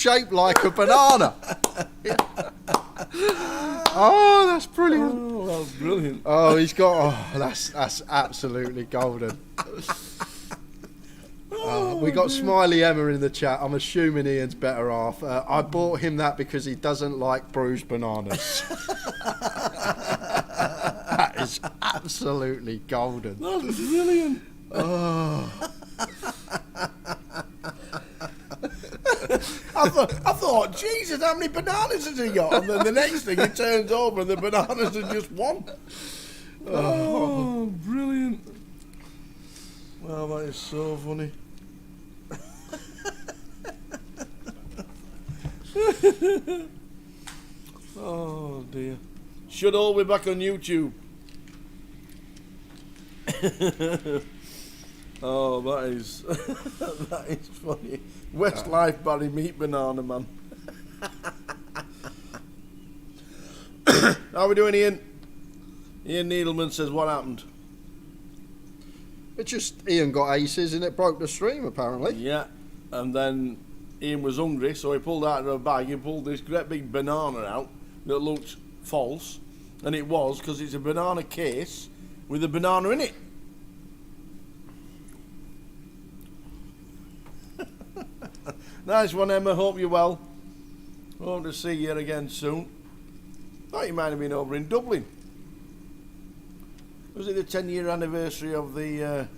shaped like a banana. Oh, that's brilliant. Oh, that's brilliant. Oh, he's got... Oh, that's absolutely golden. We got Smiley Emma in the chat. I'm assuming Ian's better half. I bought him that because he doesn't like bruised bananas. That is absolutely golden. That's brilliant. Oh. I thought, Jesus, how many bananas has he got? And then the next thing, he turns over and the bananas are just one. Oh, brilliant. Well, that is so funny. Oh, dear. Should all be back on YouTube. Oh, that is that is funny. Westlife Barry Meat Banana Man. How are we doing, Ian? Ian Needleman says, what happened? It just, Ian got aces and it broke the stream apparently. Yeah, and then Ian was hungry, so he pulled out of a bag, he pulled this great big banana out that looked false, and it was, because it's a banana case with a banana in it. Nice one, Emma. Hope you're well. Hope to see you again soon. Thought you might have been over in Dublin. Was it the 10-year anniversary of the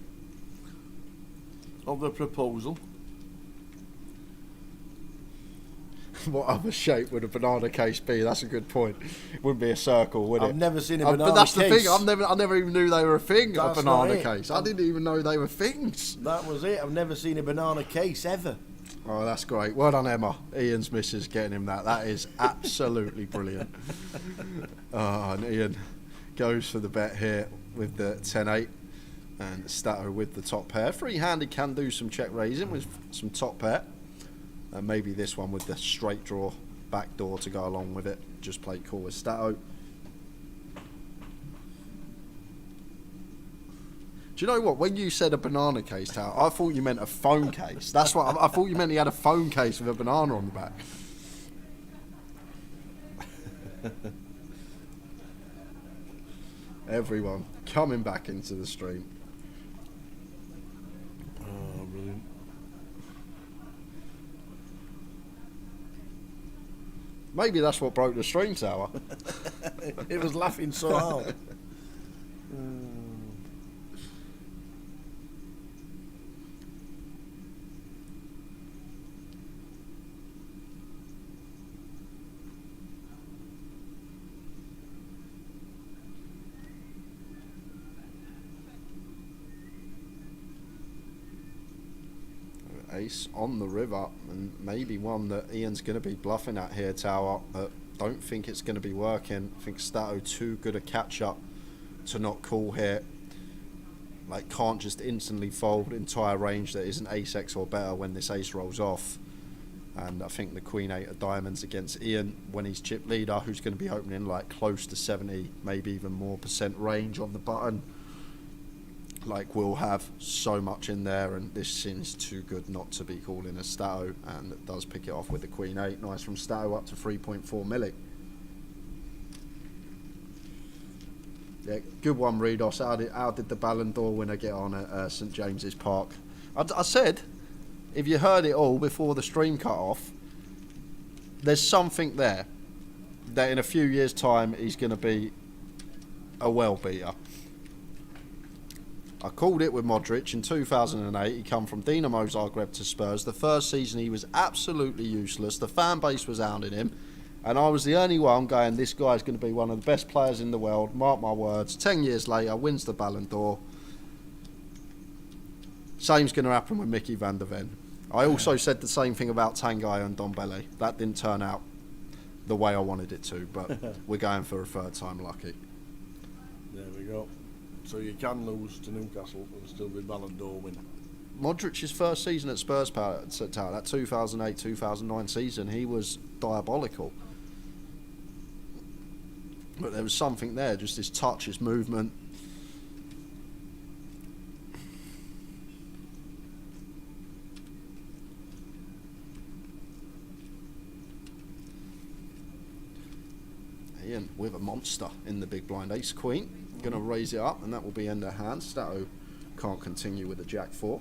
proposal? What other shape would a banana case be? That's a good point. It wouldn't be a circle, would it? I've never seen a banana case. But that's the thing. I never even knew they were a thing. That's a banana not it. case. I didn't even know they were things. That was it. I've never seen a banana case ever. Oh, that's great. Well done, Emma. Ian's missus getting him that. That is absolutely brilliant. Oh, and Ian goes for the bet here with the 10-8 and Stato with the top pair. Free-handed can do some check raising with some top pair. And maybe this one with the straight draw back door to go along with it. Just play cool with Stato. Do you know what? When you said a banana case, Tal, I thought you meant a phone case. That's what I thought you meant. He had a phone case with a banana on the back. Everyone coming back into the stream. Oh, brilliant. Maybe that's what broke the stream, Tower. It was laughing so hard. Ace on the river, and maybe one that Ian's going to be bluffing at here, Tower. Don't think it's going to be working. I think Stato too good a catch up to not call here. Like, can't just instantly fold entire range that isn't ace X or better when this ace rolls off. And I think the Queen 8 of diamonds against Ian when he's chip leader, who's going to be opening like close to 70, maybe even more % range on the button. Like, we'll have so much in there, and this seems too good not to be calling a Stato, and it does pick it off with the Queen 8. Nice from Stato, up to 3.4 milli. Yeah, good one, Redos. How did the Ballon d'Or winner get on at St James's Park? I said, if you heard it all before the stream cut off, there's something there that in a few years' time he's going to be a well beater. I called it with Modric in 2008. He come from Dinamo Zagreb to Spurs. The first season he was absolutely useless. The fan base was hounding him. And I was the only one going, this guy's going to be one of the best players in the world. Mark my words. 10 years later, wins the Ballon d'Or. Same's going to happen with Mickey van der Ven. I also said the same thing about Tanguy and Dombele. That didn't turn out the way I wanted it to, but we're going for a third time lucky. There we go. So you can lose to Newcastle and still be Ballon d'Or winner. Modric's first season at Spurs, that 2008-2009 season, he was diabolical. But there was something there, just his touch, his movement. Ian with a monster in the big blind. Ace Queen. Going to raise it up, and that will be end of hand. Stato can't continue with the Jack 4.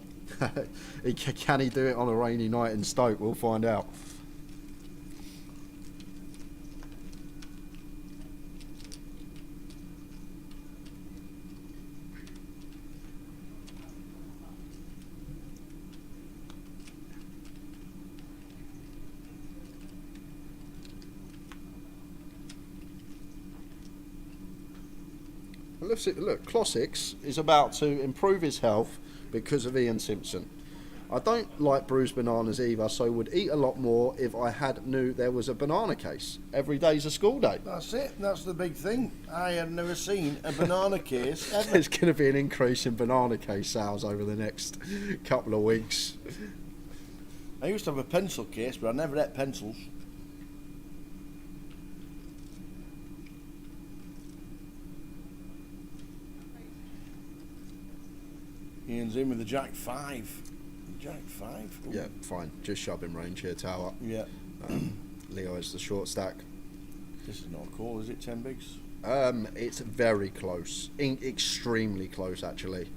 Can he do it on a rainy night in Stoke? We'll find out. Look, Classics is about to improve his health because of Ian Simpson. I don't like bruised bananas either, so would eat a lot more if I had knew there was a banana case. Every day's a school day. That's it. That's the big thing. I had never seen a banana case ever. There's going to be an increase in banana case sales over the next couple of weeks. I used to have a pencil case, but I never ate pencils. Ian's in with the Jack 5. Jack 5? Ooh. Yeah, fine. Just shove in range here, Tower. Yeah. Leo is the short stack. This is not cool, is it? 10 bigs? It's very close. Extremely close, actually.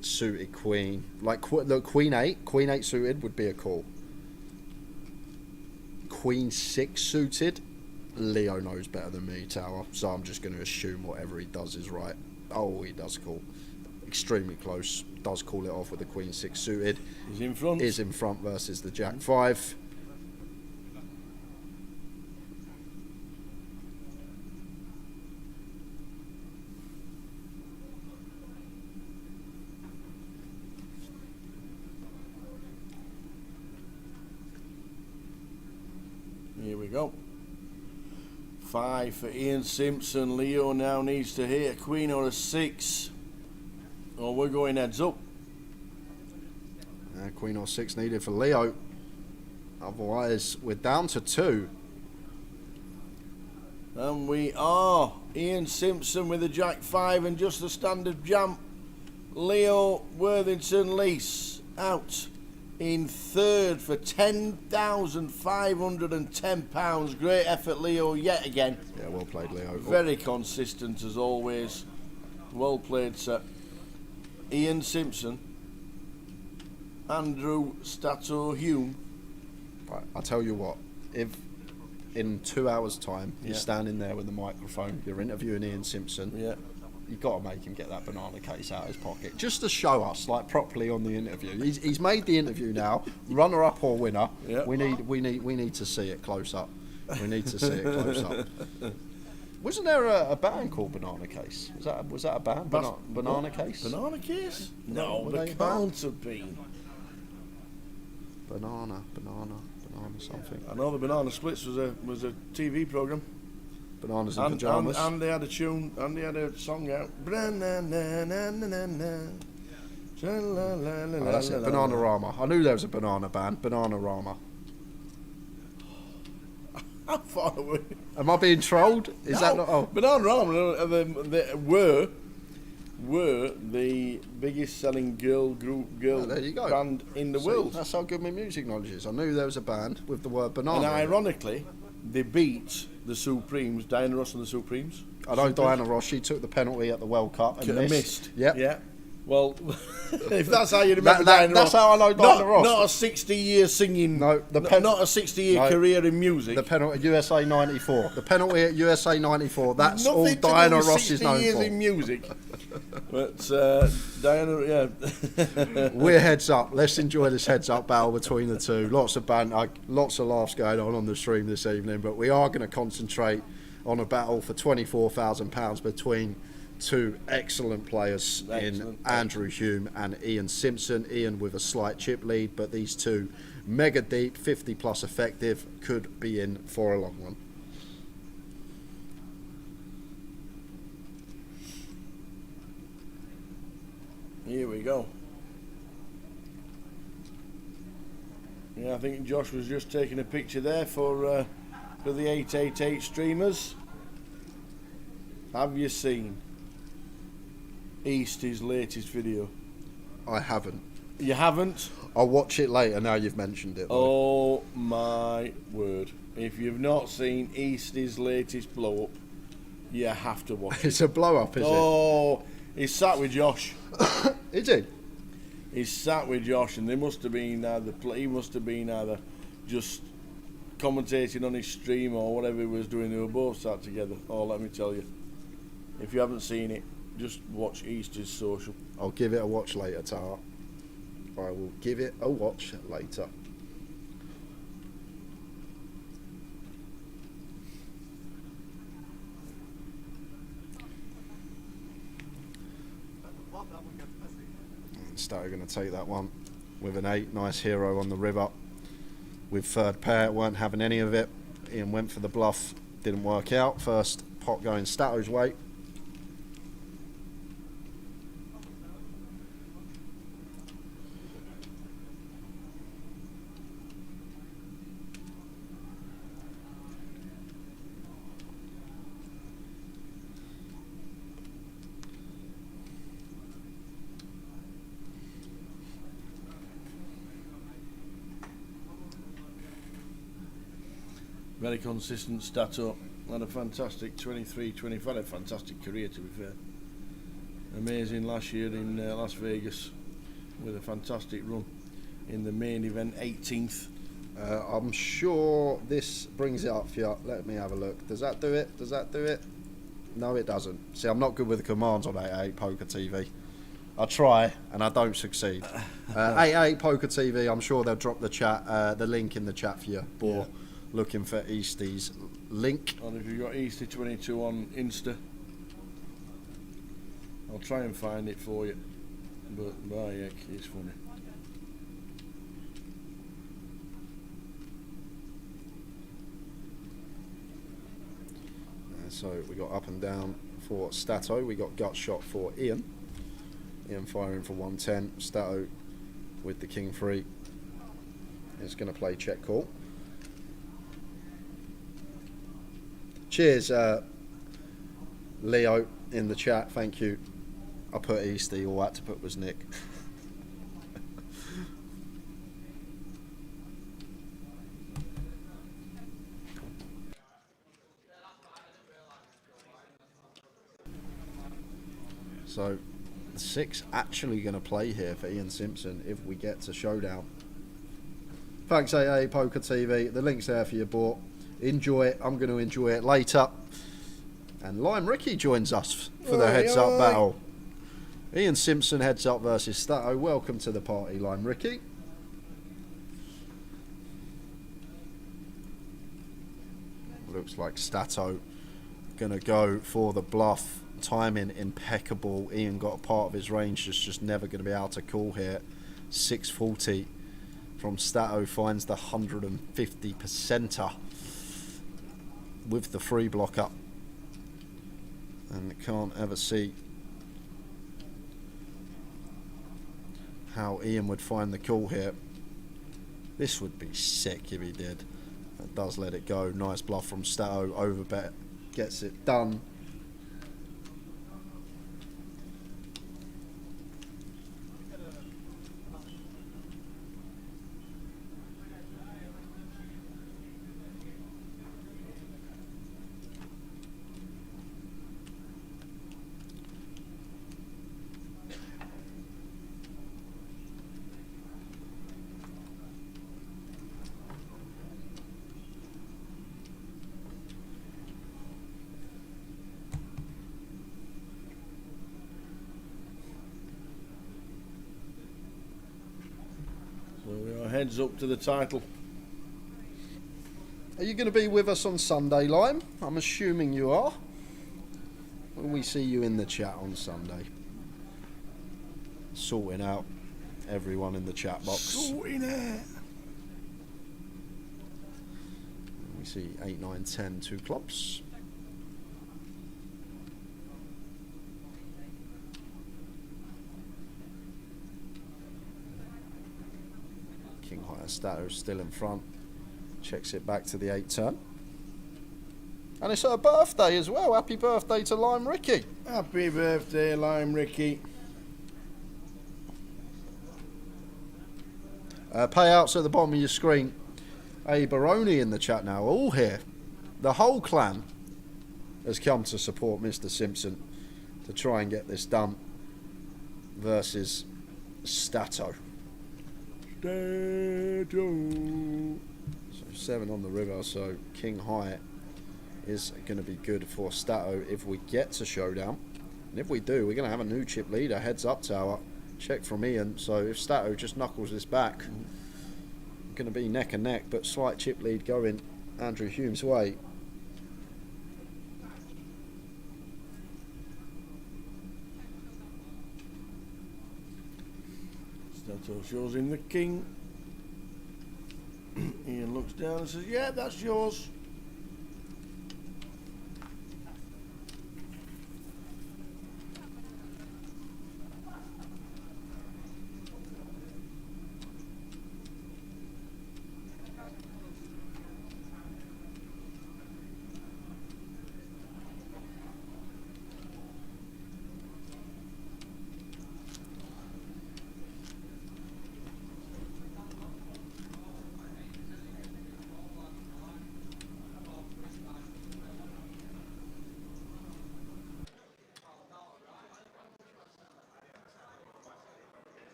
Suited queen. Like, the queen 8. Queen 8 suited would be a call. Queen 6 suited. Leo knows better than me, Tower. So I'm just going to assume whatever he does is right. Oh, he does call. Extremely close. Does call it off with the Queen 6 suited. Is in front. Is in front versus the Jack 5. Here we go. 5 for Ian Simpson. Leo now needs to hit a queen or a 6. Oh, we're going heads up. Queen or 6 needed for Leo. Otherwise, we're down to 2. And we are. Ian Simpson with a Jack 5 and just the standard jump. Leo Worthington Lease out in third for £10,510. Great effort, Leo, yet again. Yeah, well played, Leo. Very consistent as always. Well played, sir. Ian Simpson, Andrew Stato Hume. Right, I'll tell you what, if in 2 hours' time you're standing there with the microphone, you're interviewing Ian Simpson, you've got to make him get that banana case out of his pocket, just to show us, like, properly on the interview. He's made the interview now, runner-up or winner. We need to see it close up. We need to see it close up. Wasn't there a band called Banana Case? Was that a band? Banana Case? Banana Case? No, the Counterfeit. Banana something. I know the Banana Splits was a TV program. Bananas in Pyjamas. And they had a tune, and they had a song out. Oh, that's it, Bananarama. I knew there was a banana band, Bananarama. How far away? Am I being trolled? Is that not? Oh, Bananarama they were the biggest selling girl there you go. band in the world. That's how good my music knowledge is. I knew there was a band with the word banana. And ironically, they beat the Supremes, Diana Ross and the Supremes. I know Diana Ross. She took the penalty at the World Cup and missed. Yep. Yeah. Well, if that's how you remember Diana Ross, that's how I know Diana Ross. Not a 60-year singing. No, not a 60-year career in music. The penalty at USA '94. The penalty at USA '94. That's nothing all Diana Ross is known 60 years for. in music. But Diana, yeah. We're heads up. Let's enjoy this heads up battle between the two. Lots of banter, lots of laughs going on the stream this evening. But we are going to concentrate on a battle for £24,000 between two excellent players in Andrew Hume and Ian Simpson. Ian with a slight chip lead, but these two mega deep, 50 plus effective, could be in for a long one. Here we go. Yeah, I think Josh was just taking a picture there for the 888 streamers. Have you seen East's latest video? I haven't. You haven't? I'll watch it later now you've mentioned it. Oh my word. If you've not seen Eastie's latest blow up, you have to watch it. It's a blow up, is Oh, he's sat with Josh. it? Is it? He's sat with Josh, and they must have been he must have been either just commentating on his stream or whatever he was doing. They were both sat together. Oh, let me tell you. If you haven't seen it, just watch Eastie's social. I'll give it a watch later, Tara. I will give it a watch later. Stato going to take that one with an 8. Nice hero on the river. With third pair, weren't having any of it. Ian went for the bluff, didn't work out. First pot going Stato's way. Very consistent Stato. Had a fantastic 23-25. Had a fantastic career, to be fair. Amazing last year in Las Vegas with a fantastic run in the main event, 18th. I'm sure this brings it up for you. Let me have a look. Does that do it? Does that do it? No, it doesn't. See, I'm not good with the commands on 88 Poker TV. I try and I don't succeed. 88 Poker TV, I'm sure they'll drop the link in the chat for you. Or Yeah. looking for Eastie's link. And if you've got Eastie22 on Insta, I'll try and find it for you. But by heck, it's funny. So we got up and down for Stato. We got gut shot for Ian. Ian firing for 110. Stato with the king 3 is going to play check call. Cheers, Leo in the chat. Thank you. I put Eastie. All I had to put was Nick. So, the 6 actually going to play here for Ian Simpson if we get to showdown. Thanks, AA Poker TV. The link's there for you, bought. Enjoy it. I'm going to enjoy it later. And Lime Ricky joins us for the heads up battle. Ian Simpson heads up versus Stato. Welcome to the party, Lime Ricky. Looks like Stato going to go for the bluff. Timing impeccable. Ian got a part of his range just never going to be able to call here. 640 from Stato finds the 150%er with the free blocker, and can't ever see how Ian would find the call here. This would be sick if he did. It does let it go. Nice bluff from Stato. Overbet gets it done. So we are heads up to the title. Are you going to be with us on Sunday, Lime? I'm assuming you are. Will we see you in the chat on Sunday? Sorting out everyone in the chat box. Sorting it. We see 8, 9, 10, 2 clubs. King higher Stato still in front. Checks it back to the 8 turn. And it's her birthday as well. Happy birthday to Lime Ricky. Happy birthday, Lime Ricky. Payouts at the bottom of your screen. A Baroni in the chat now. All here. The whole clan has come to support Mr. Simpson to try and get this done versus Stato. Stato. So 7 on the river, so King High is going to be good for Stato if we get to showdown. And if we do, we're going to have a new chip leader. Heads up tower. Check from Ian. So if Stato just knuckles this back, going to be neck and neck, but slight chip lead going Andrew Hume's way. Stato shows him the king. Ian looks down and says, yeah, that's yours.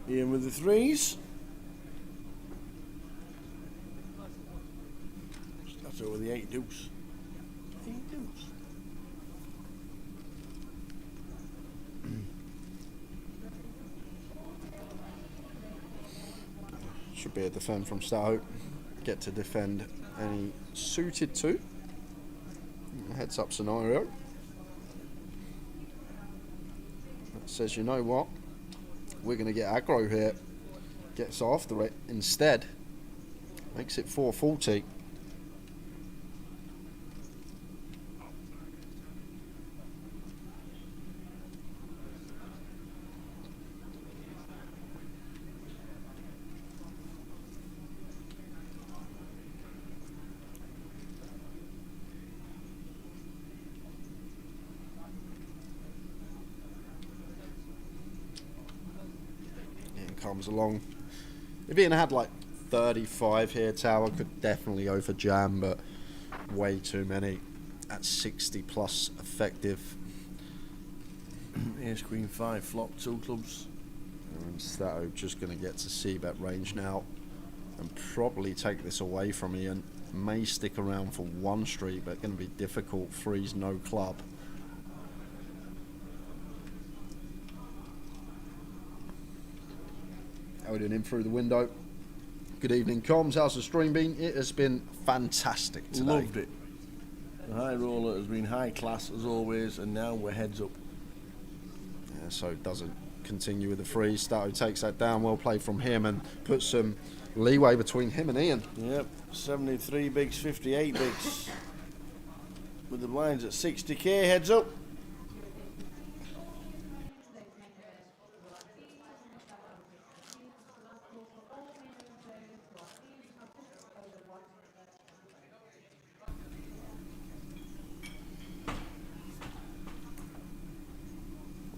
Ian with the threes. Stato with the 8 deuce. 8 deuce. Should be a defend from Stato. Get to defend any suited to. Heads up scenario. That says, you know what? We're going to get aggro here. Gets after it instead. Makes it 440. Comes along. If Ian had like 35 here, tower could definitely go for jam, but way too many at 60 plus effective. Ace queen 5 flop, 2 clubs. And Stato just going to get to c-bet range now and probably take this away from Ian. May stick around for one street, but going to be difficult. Freeze no club. Odin in through the window. Good evening, comms. How's the stream been? It has been fantastic today. Loved it. The high roller has been high class as always, and now we're heads up. Yeah, so it doesn't continue with the freeze. Stato takes that down. Well played from him and puts some leeway between him and Ian. Yep, 73 bigs, 58 bigs. With the blinds at 60k, heads up.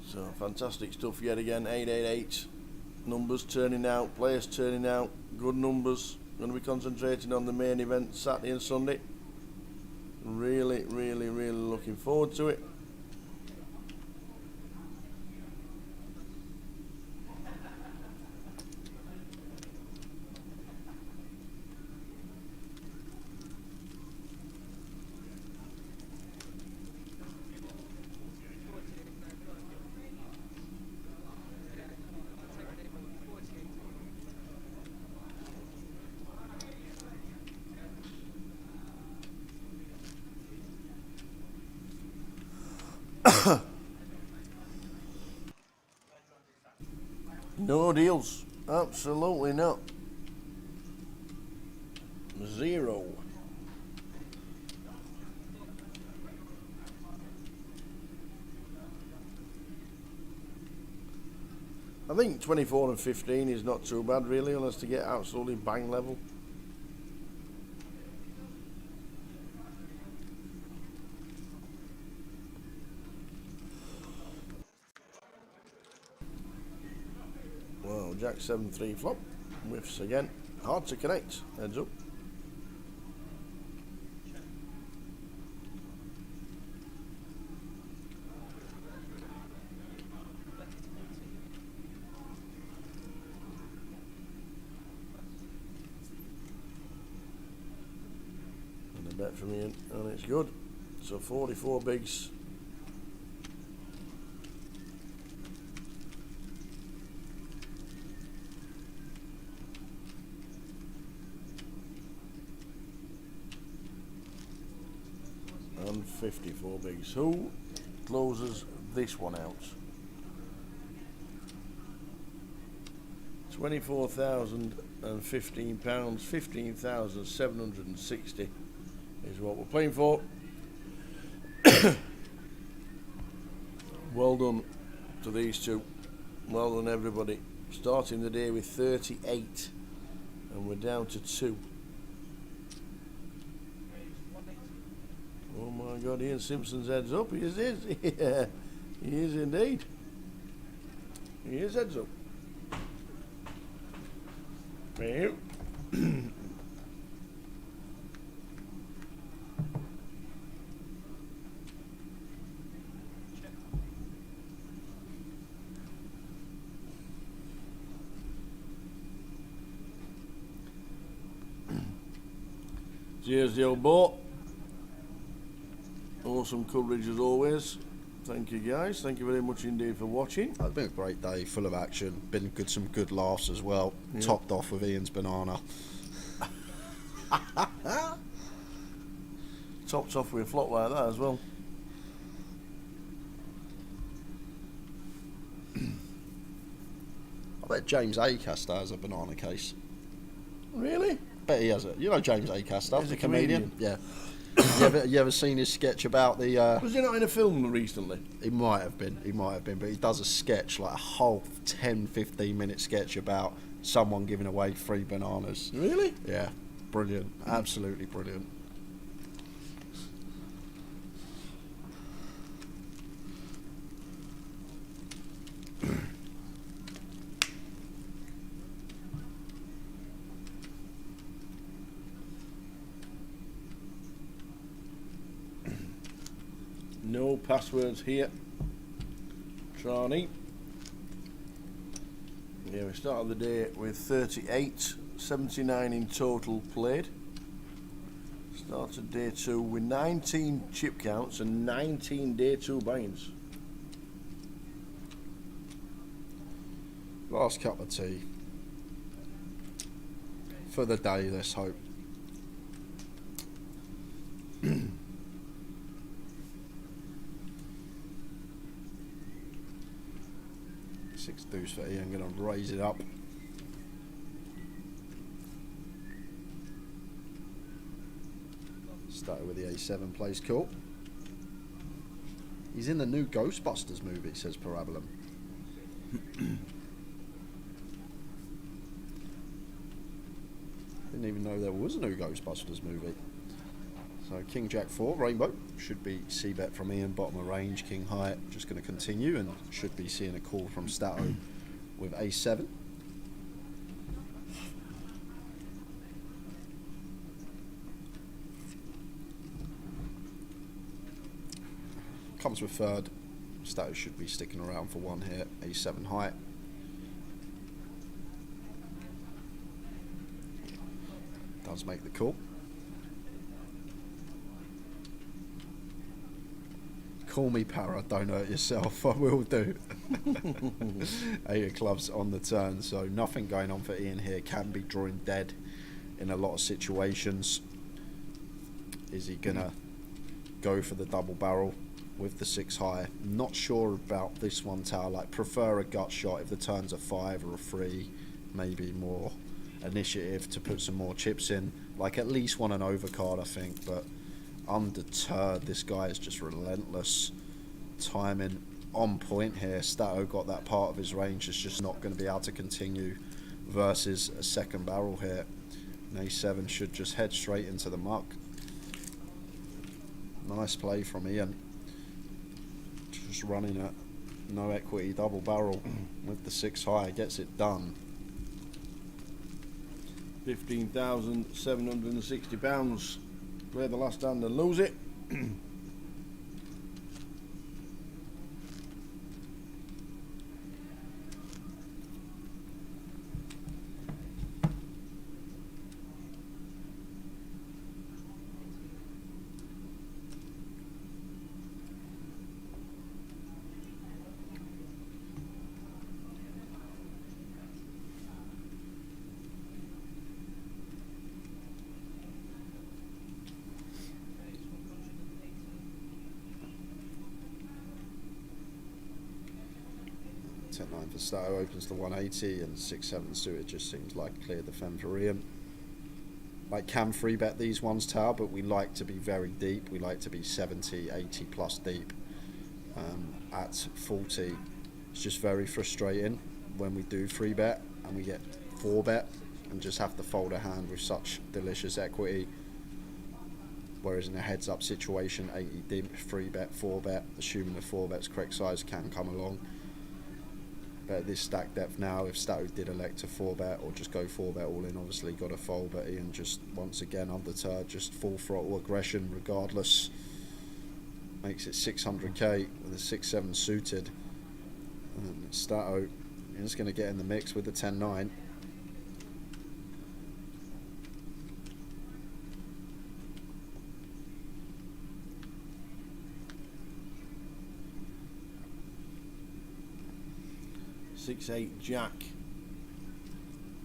So fantastic stuff yet again. 888 numbers turning out, players turning out, good numbers. Going to be concentrating on the main event Saturday and Sunday. Really looking forward to it. No deals. Absolutely not. 0. I think 24 and 15 is not too bad really, unless to get absolutely bang level. Well, Jack 7-3 flop. Whiffs again. Hard to connect. Heads up. And a bet from Ian, and it's good. So 44 bigs. And 54 bigs. Who closes this one out? £24,015, £15,760 is what we're playing for. Well done to these two. Well done, everybody. Starting the day with 38, and we're down to 2. Oh my God, Ian Simpson's heads up. He is. Yeah, he is indeed. He is heads up. Well. Cheers, the old boat. Awesome coverage as always. Thank you, guys. Thank you very much indeed for watching. It's been a great day, full of action. Been some good laughs as well. Yeah. Topped off with Ian's banana. Topped off with a flop like that as well. I bet James Acaster has a banana case. Really? Bet he has it. You know James Acaster, He's the a comedian? Yeah. You ever seen his sketch about the... Was he not in a film recently? He might have been, but he does a sketch, like a whole 10-15 minute sketch about someone giving away free bananas. Really? Yeah, brilliant, absolutely brilliant. No passwords here. Trani. Yeah, we started the day with 38, 79 in total played. Started day 2 with 19 chip counts and 19 day 2 buy-ins. Last cup of tea. For the day, let's hope. Six deuce for Ian, going to raise it up. Started with the A7, plays cool. He's in the new Ghostbusters movie, says Parabolum. Didn't even know there was a new Ghostbusters movie. So King Jack 4, Rainbow, should be C-bet from Ian, bottom of range, King High, just going to continue and should be seeing a call from Stato with A7. Comes with third, Stato should be sticking around for one here, A7 High. Does make the call. Call me Para, don't hurt yourself, I will do. 8 of clubs on the turn, so nothing going on for Ian here. Can be drawing dead in a lot of situations. Is he gonna go for the double barrel with the 6 high? Not sure about this one, Tower. Like, prefer a gut shot if the turn's a 5 or a 3, maybe more initiative to put some more chips in. Like, at least want an overcard, I think, but undeterred, this guy is just relentless. Timing on point here. Stato got that part of his range, is just not going to be able to continue versus a second barrel here. And A7 should just head straight into the muck. Nice play from Ian. Just running at No equity, double barrel with the 6 high, gets it done. £15,760. Play the last hand and lose it. 10-9 for Stato opens to 180, and 6-7 suited just seems like clear defend for Ian. Like, can free bet these ones, Tower, but we like to be very deep. We like to be 70, 80 plus deep. At 40, it's just very frustrating when we do free bet and we get 4 bet and just have to fold a hand with such delicious equity. Whereas in a heads up situation, 80 deep, free bet, 4 bet, assuming the 4 bet's correct size, can come along. But at this stack depth now, if Stato did elect to 4 bet or just go 4 bet all in, obviously got to fold. But Ian just once again undeterred, just full throttle aggression regardless. Makes it 600k with a 6-7 suited. And Stato is going to get in the mix with the 10-9. Six, 8, Jack.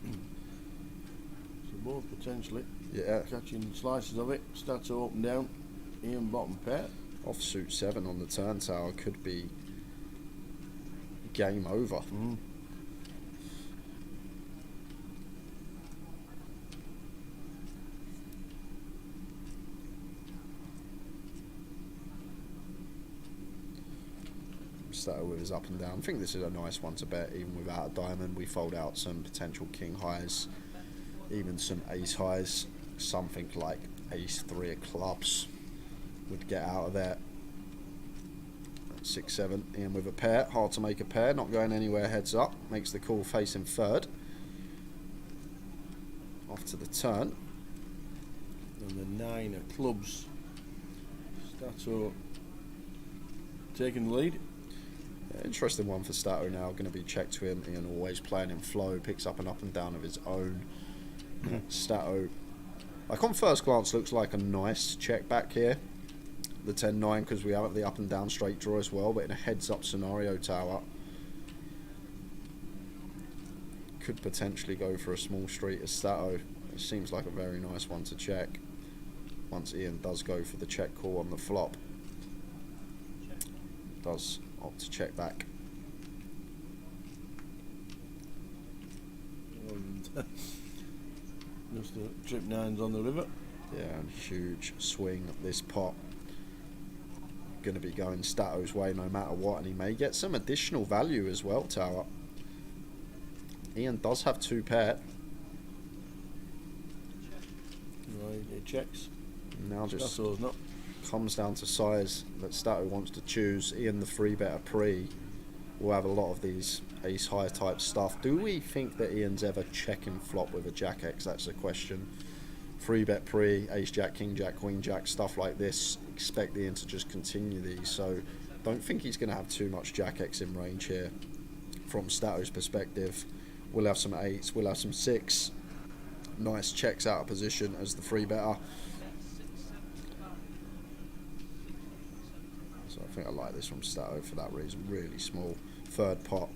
So both potentially catching slices of it. Stato up and down. Ian bottom pair. Offsuit 7 on the turn, Tower, could be game over. Stato with his up and down. I think this is a nice one to bet even without a diamond. We fold out some potential king highs, even some ace highs. Something like ace 3 of clubs would get out of there. 6-7, Ian with a pair, hard to make a pair, not going anywhere heads up, makes the call facing third. Off to the turn. And the 9 of clubs. Stato taking the lead. Yeah, interesting one for Stato now, going to be checked to him. Ian always playing in flow, picks up an up and down of his own. Stato, like on first glance, looks like a nice check back here. The 10-9, because we have the up and down straight draw as well, but in a heads up scenario, Tower could potentially go for a small street as Stato. It seems like a very nice one to check once Ian does go for the check call on the flop. Does opt to check back. Just the trip 9s on the river. Yeah, and huge swing at this pot. Going to be going Stato's way no matter what, and he may get some additional value as well, Tower. Ian does have 2 pair. Right, it checks. Now just Stato's not. comes down to size that Stato wants to choose. Ian the 3 better pre will have a lot of these ace high type stuff. Do we think that Ian's ever checking flop with a jack X? That's the question. 3 bet pre, ace jack, king jack, queen jack, stuff like this. Expect Ian to just continue these, so don't think he's going to have too much jack X in range here from Stato's perspective. We'll have some 8s, we'll have some 6. Nice checks out of position as the 3 better. So I think I like this from Stato for that reason. Really small. 3rd pot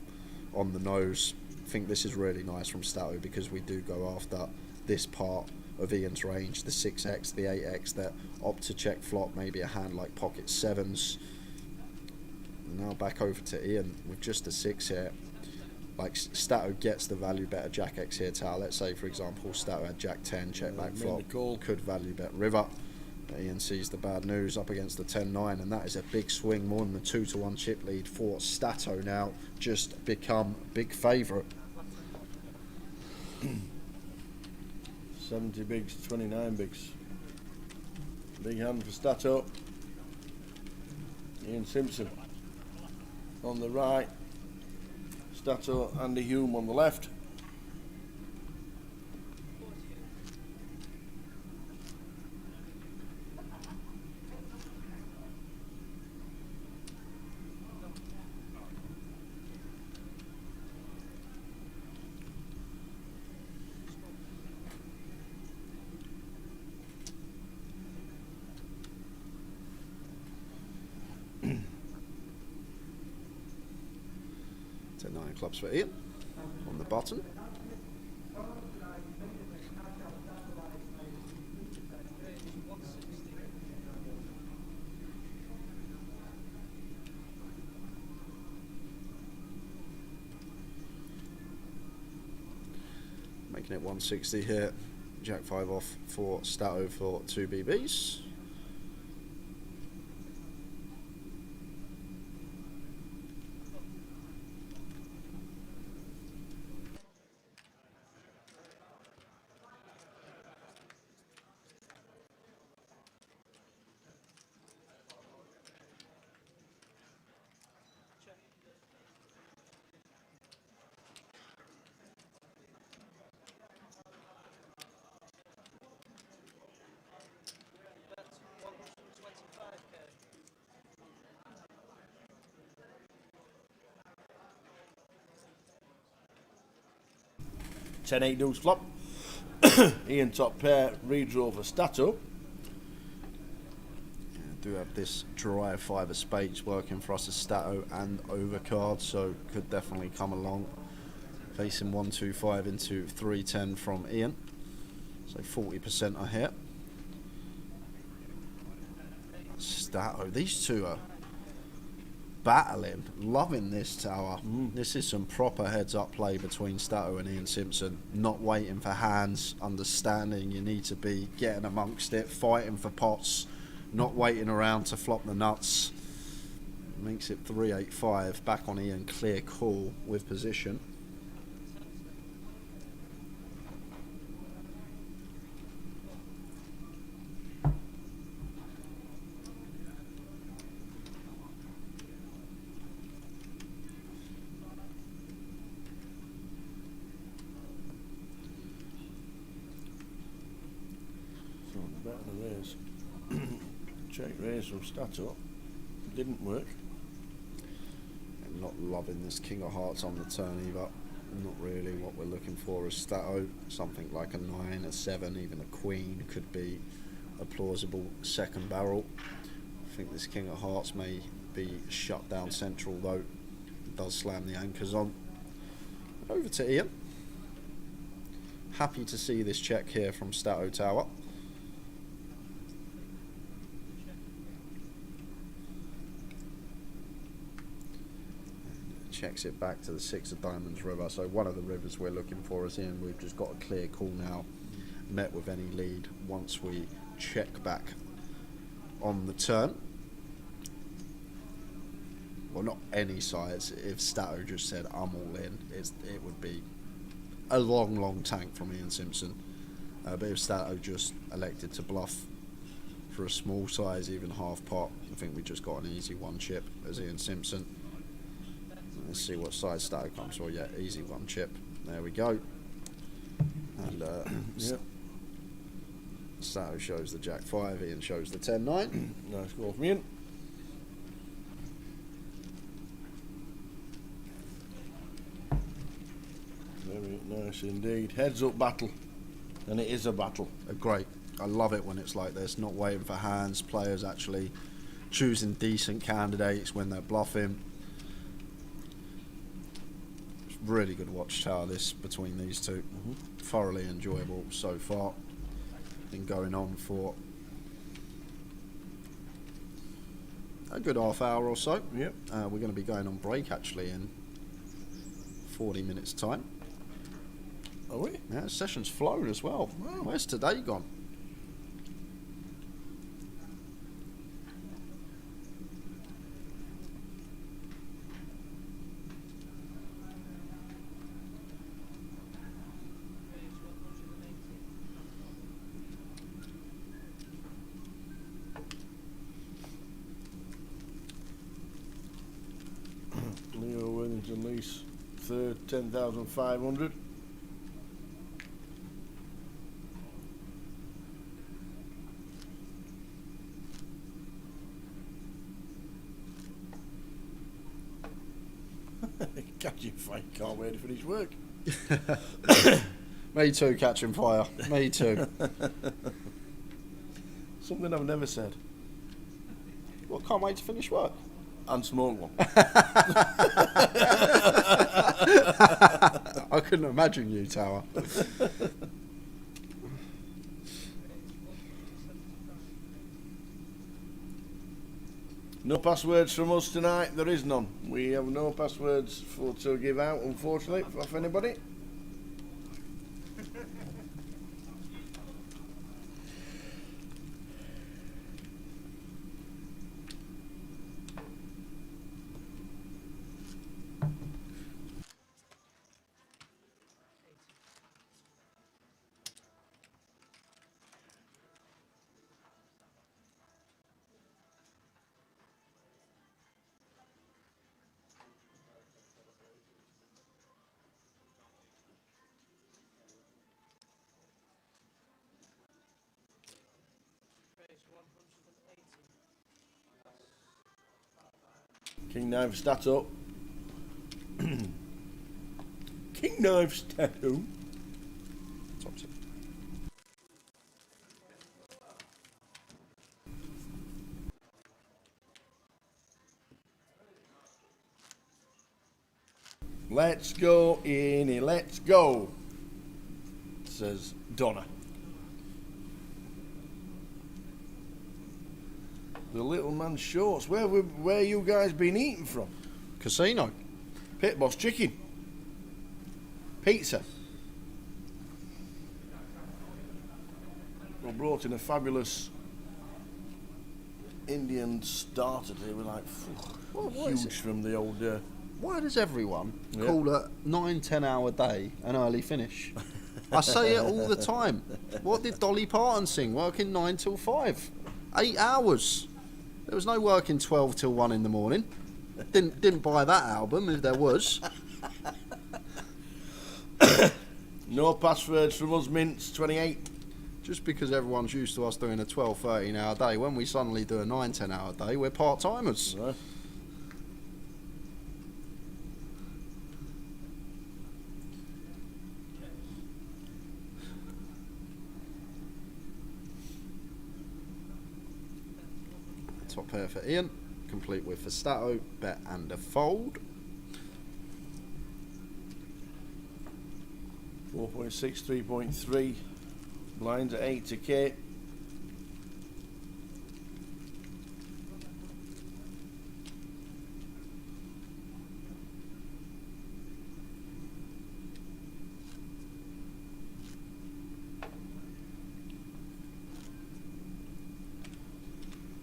on the nose. I think this is really nice from Stato because we do go after this part of Ian's range, the 6x, the 8x that opt to check flop, maybe a hand like pocket 7s. Now back over to Ian with just a 6 here. Like Stato gets the value bet of jack X here, Tower. Let's say for example Stato had jack 10, check back flop, could value bet river. Ian sees the bad news up against the 10-9, and that is a big swing, more than the 2-1 chip lead for Stato now. Just become big favourite. 70 bigs, 29 bigs. Big hand for Stato. Ian Simpson. on the right, Stato, Andy Hume on the left. So 9 clubs for Ian on the button. Making it 160 here. Jack 5 off for Stato for 2 BBs. Ten 8 deuce flop. Ian top pair, redraw for Stato. Yeah, do have this dry 5 of spades working for us as Stato and overcard, so could definitely come along. Facing 125 into 310 from Ian, so 40% are here. Stato, these two are battling, loving this tower. This is some proper heads up play between Stato and Ian Simpson. Not waiting for hands, understanding you need to be getting amongst it, fighting for pots, not waiting around to flop the nuts. Makes it 385, back on Ian, clear call with position. Better than raise. Check raise from Stato. Didn't work. I'm not loving this King of Hearts on the turn either. Not really what we're looking for as Stato. Something like a 9, a 7, even a Queen could be a plausible second barrel. I think this King of Hearts may be shut down central though. It does slam the anchors on. Over to Ian. Happy to see this check here from Stato Tower. Checks it back to the 6 of Diamonds river, so one of the rivers we're looking for is in. We've just got a clear call now, met with any lead once we check back on the turn. Well, not any size. If Stato just said I'm all in, it would be a long tank from Ian Simpson. But if Stato just elected to bluff for a small size, even half pot, I think we just got an easy 1 chip as Ian Simpson. Let's see what size Stato comes for. Yeah, easy 1 chip. There we go. And Yep. Stato shows the Jack 5, Ian shows the 10-9. Nice call from Ian. Very nice indeed. Heads up battle. And it is a battle. Great. I love it when it's like this, not waiting for hands, players actually choosing decent candidates when they're bluffing. Really good watchtower this between these two. Thoroughly enjoyable so far. Been going on for a good half hour or so. Yep. We're going to be going on break actually in 40 minutes time. Are we? Yeah, the session's flown as well. Wow. Where's today gone? Wellington lease, third, 10,500. Catching fire, can't wait to finish work. Me too, catching fire. Me too. Something I've never said. Well, can't wait to finish work. And smoke one. I couldn't imagine you, Tower. No passwords from us tonight. There is none. We have no passwords to give out, unfortunately, for anybody. King Knife stat up. King Knife stat up. Tops it. Let's go, Ian, let's go, says Donna. The little man's shorts. Where you guys been eating from? Casino. Pit Boss chicken. Pizza. We brought in a fabulous Indian starter today. We're like, What is huge it? from the old. Why does everyone Yeah. call a 9-10 hour day an early finish? I say it all the time. What did Dolly Parton sing? Working 9 till 5. 8 hours. There was no working 12 till 1 in the morning. Didn't buy that album if there was. No passwords from us, Mints 28. Just because everyone's used to us doing a 12-13 hour day, when we suddenly do a 9-10 hour day, we're part-timers. Right. Top pair for Ian, complete with Stato, bet and a fold. 4.6, 3.3. Blinds at 8 to K.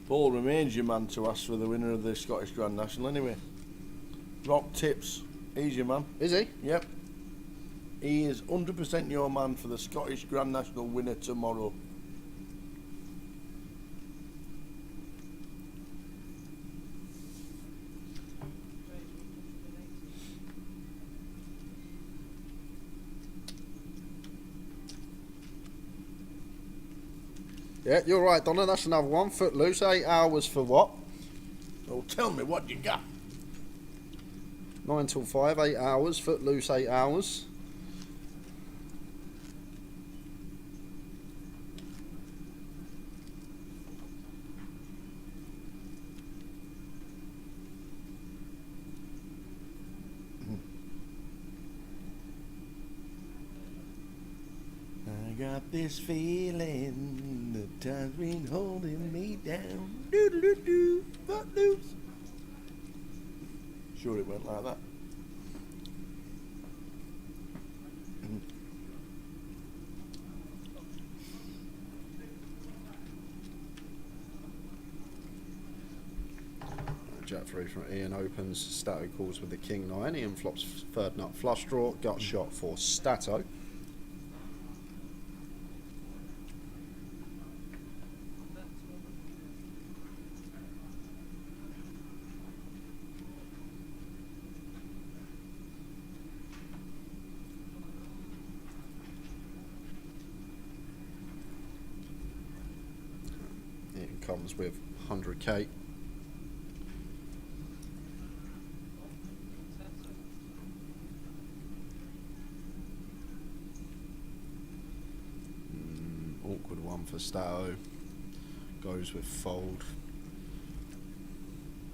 Paul remains your man to ask for the winner of the Scottish Grand National anyway. Rock Tips, he's your man. Is he? Yep. He is 100% your man for the Scottish Grand National winner tomorrow. Yeah, you're right, Donna. That's another one. Footloose, 8 hours for what? Oh, tell me what you got. 9 till 5, 8 hours. Footloose, 8 hours. I got this feeling the time's been holding me down. Do-do-do-do, footloose. Sure it went like that. Jack 3 from Ian opens. Stato calls with the King 9. Ian flops third nut flush draw. Gut shot for Stato. comes with 100k. Awkward one for Stato. Goes with fold.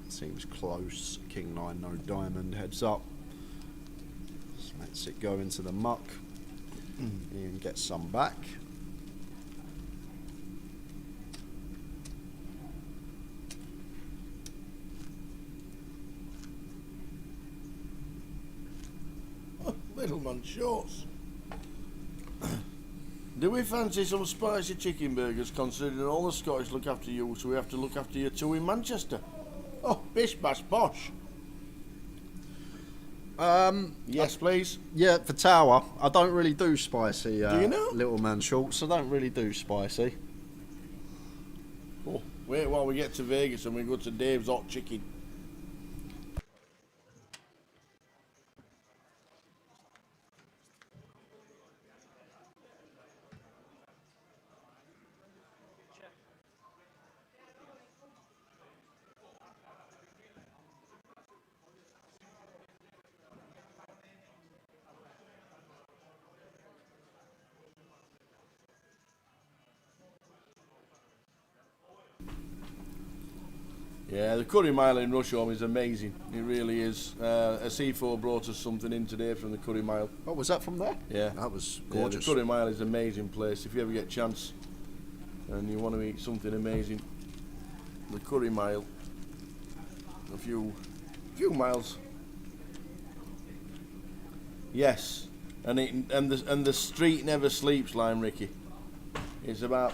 Seems close. King 9, no diamond. Heads up. Just lets it go into the muck. Ian gets some back. Little man shorts. Do we fancy some spicy chicken burgers, considering all the Scottish look after you, so we have to look after you too in Manchester? Oh, bish bash bosh. Yes, please. Yeah, for Tower, I don't really do spicy. Do you know? Little man shorts, I don't really do spicy. Oh, wait while we get to Vegas and we go to Dave's Hot Chicken. Yeah, the curry mile in Rusholme is amazing. It really is. A C4 brought us something in today from the curry mile. Oh, was that from there? Yeah. That was Yeah, gorgeous. the curry mile is an amazing place. If you ever get a chance and you want to eat something amazing, the curry mile, a few miles. Yes, and the street never sleeps, Lime Ricky. It's about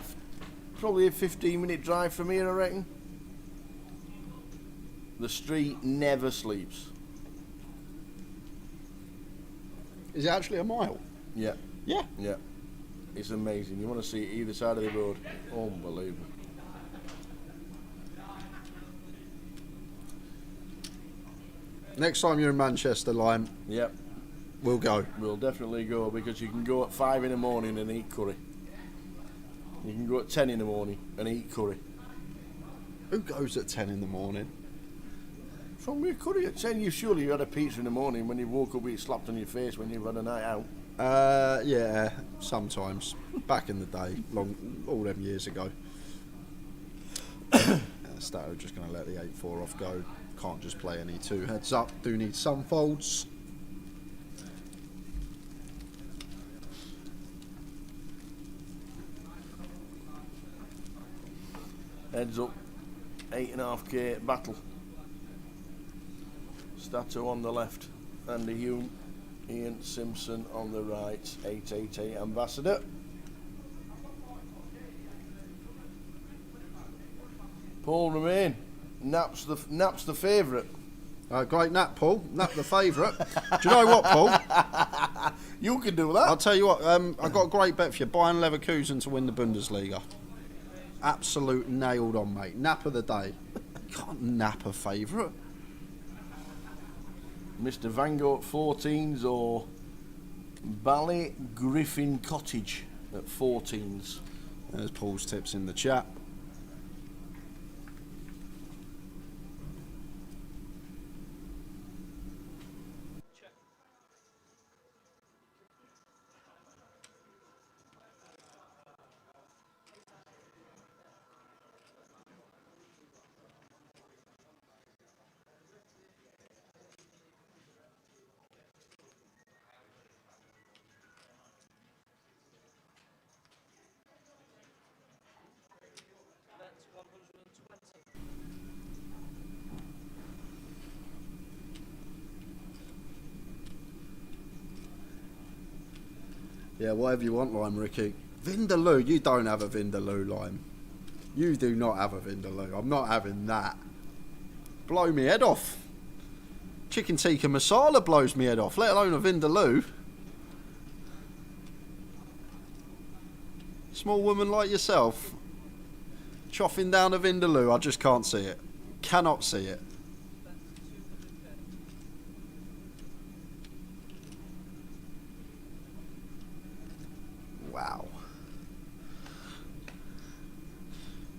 probably a 15-minute drive from here, I reckon. The street never sleeps. Is it actually a mile? Yeah, Yeah. yeah. It's amazing. You want to see either side of the road. Unbelievable. Next time you're in Manchester, Lime, Yep, we'll go. we'll definitely go, because you can go at 5 in the morning and eat curry. You can go at 10 in the morning and eat curry. Who goes at 10 in the morning? From your curry at 10, you had a pizza in the morning when you woke up, it slapped on your face when you've had a night out. Yeah, sometimes. Back in the day, all them years ago. Stato just going to let the 8-4 off go. Can't just play any 2 heads up. Do need some folds. Heads up, 8.5k battle. Stato on the left, Andy Hume, Ian Simpson on the right, 888 Ambassador. Paul Remain, Nap's the favourite. Great nap, Paul. Nap the favourite. Do you know what, Paul? You can do that. I'll tell you what, I've got a great bet for you. Bayern Leverkusen to win the Bundesliga. Absolute nailed on, mate. Nap of the day. You can't nap a favourite. Mr. Van Gogh at 14s or Bally Griffin Cottage at 14s. There's Paul's tips in the chat. Yeah, whatever you want, Lime Ricky. Vindaloo, you don't have a Vindaloo, Lime. You do not have a Vindaloo. I'm not having that. Blow me head off. Chicken tikka masala blows me head off, let alone a Vindaloo. Small woman like yourself, choffing down a Vindaloo, I just can't see it. Cannot see it. Wow.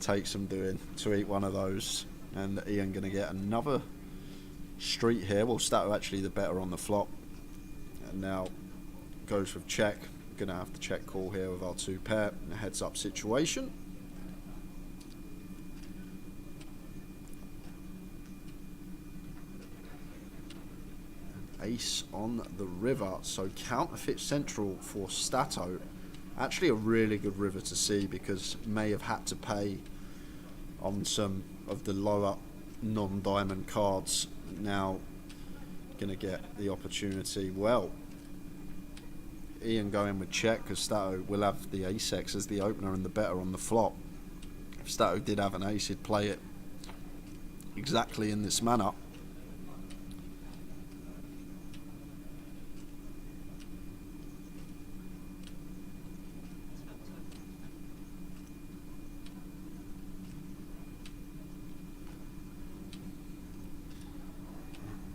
take some doing to eat one of those. And Ian going to get another street here. Well, Stato actually the better on the flop. And now goes with check. Going to have the check call here with our 2 pair in a heads up situation. Ace on the river. So Counterfeit Central for Stato. Actually a really good river to see, because may have had to pay on some of the lower non-diamond cards. Now going to get the opportunity. Well, Ian going with check, because Stato will have the ace-x as the opener and the better on the flop. If Stato did have an ace, he'd play it exactly in this manner.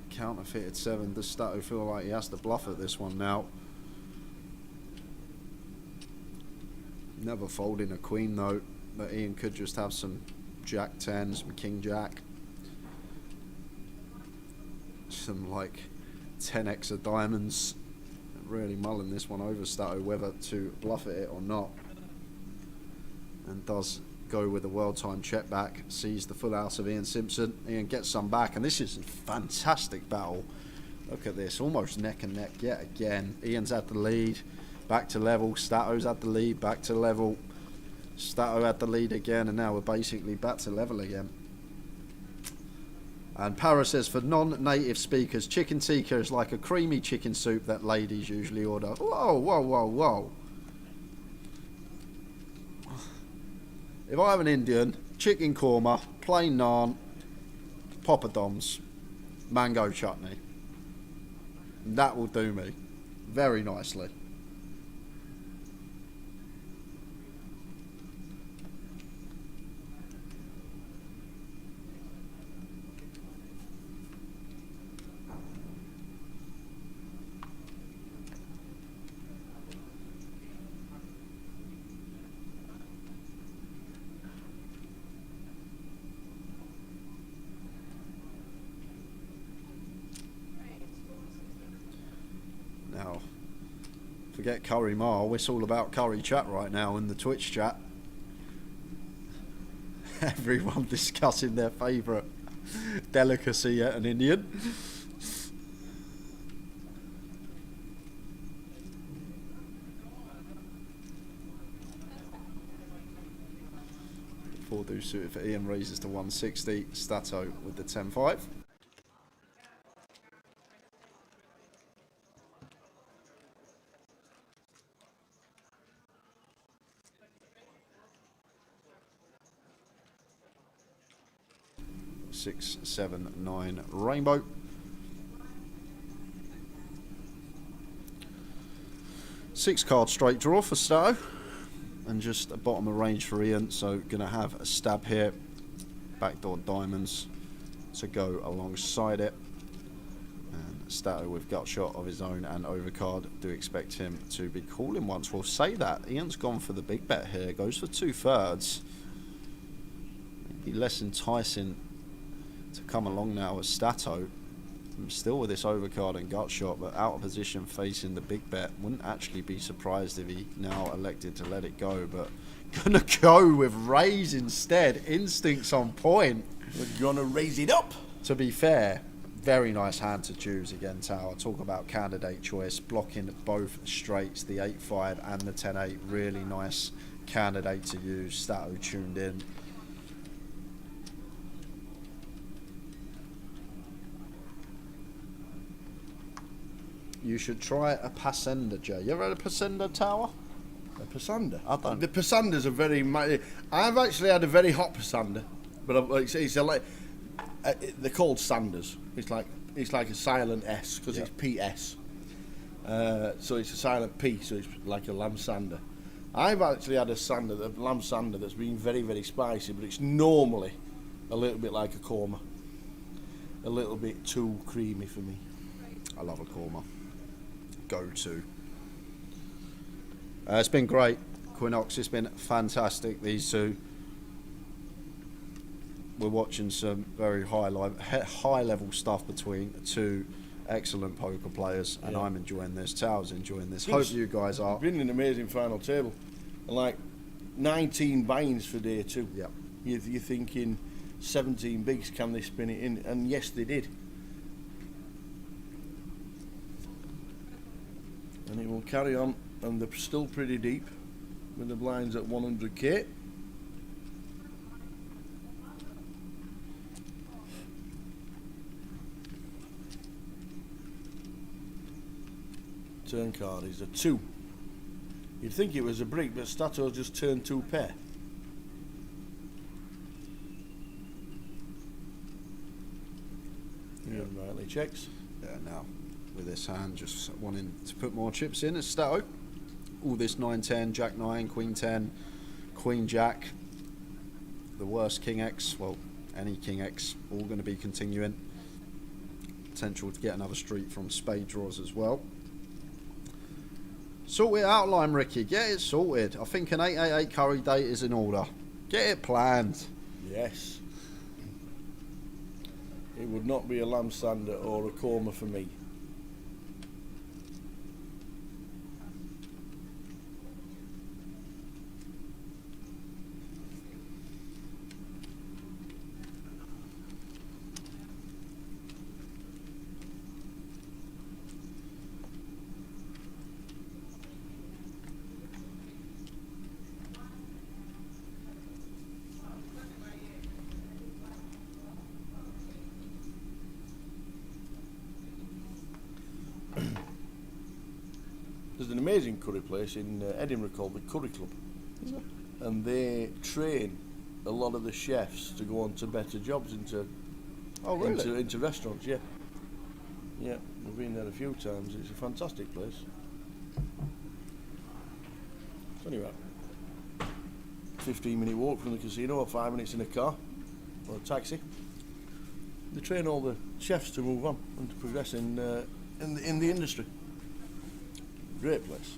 Counterfeited 7. Does Stato feel like he has to bluff at this one now? Never folding a queen though, but Ian could just have some jack 10, some king jack, some like 10x of diamonds. Really mulling this one over Stato whether to bluff at it or not, and does go with a well-timed check back. Sees the full house of Ian Simpson. Ian gets some back, and this is a fantastic battle. Look at this, almost neck and neck yet again. Ian's at the lead, back to level. Stato's at the lead, back to level. Stato had the lead again, and now we're basically back to level again. And Para says, for non-native speakers, chicken tikka is like a creamy chicken soup that ladies usually order. Whoa, whoa, whoa, whoa. If I have an Indian, chicken korma, plain naan, poppadoms, mango chutney, that will do me very nicely. Now, forget Curry Mile, it's all about Curry Chat right now in the Twitch chat. Everyone discussing their favourite delicacy at an Indian. Four do suited for Ian, raises to 160. Stato with the 10-5. Six, 7, 9 rainbow. Six card straight draw for Stato, and just a bottom of range for Ian. So gonna have a stab here. Backdoor diamonds to go alongside it. And Stato with gut shot of his own and overcard. Do expect him to be calling once. We'll say that Ian's gone for the big bet here. Goes for 2/3. Maybe less enticing to come along now as Stato. I'm still with this overcard and gut shot, but out of position facing the big bet. Wouldn't actually be surprised if he now elected to let it go, but gonna go with raise instead. Instincts on point. We're gonna raise it up. To be fair, very nice hand to choose again, Tower. Talk about candidate choice, blocking both straights, the 8-5 and the 10-8. Really nice candidate to use. Stato tuned in. You should try a Pasenda, Jay. You ever had a Pasenda, Tower? A Pasanda? I don't. The Pasandas are very... I've actually had a very hot Pasanda, but it's like... they're called Sanders. It's like a silent S, because it's PS. So it's a silent P, so it's like a lamb sander. I've actually had a lamb sander that's been very, very spicy, but it's normally a little bit like a korma. A little bit too creamy for me. I love a korma. Go to. It's been great, Quinox. It's been fantastic, these two. we're watching some very high level stuff between two excellent poker players, and I'm enjoying this. Tao's enjoying this. Hope you guys are. Been an amazing final table, and like 19 buy-ins for day 2. Yeah. You're thinking 17 bigs, can they spin it in? And yes, they did. And it will carry on, and they're still pretty deep with the blinds at 100k. Turn card is a 2. You'd think it was a brick, but Stato just turned 2 pair. Ian rightly checks. Yeah, now with this hand, just wanting to put more chips in as Stato. All this 9-10, Jack 9, Queen 10, Queen Jack. The worst King X, well, any King X, all going to be continuing. Potential to get another street from spade draws as well. Sort it out, Lime Ricky. Get it sorted. I think an 888 curry date is in order. Get it planned. Yes. It would not be a lamb sander or a korma for me. There's an amazing curry place in Edinburgh called the Curry Club, and they train a lot of the chefs to go on to better jobs into restaurants. Yeah, we've been there a few times. It's a fantastic place. It's only about 15-minute walk from the casino, or 5 minutes in a car or a taxi. They train all the chefs to move on and to progress in the industry. Great place.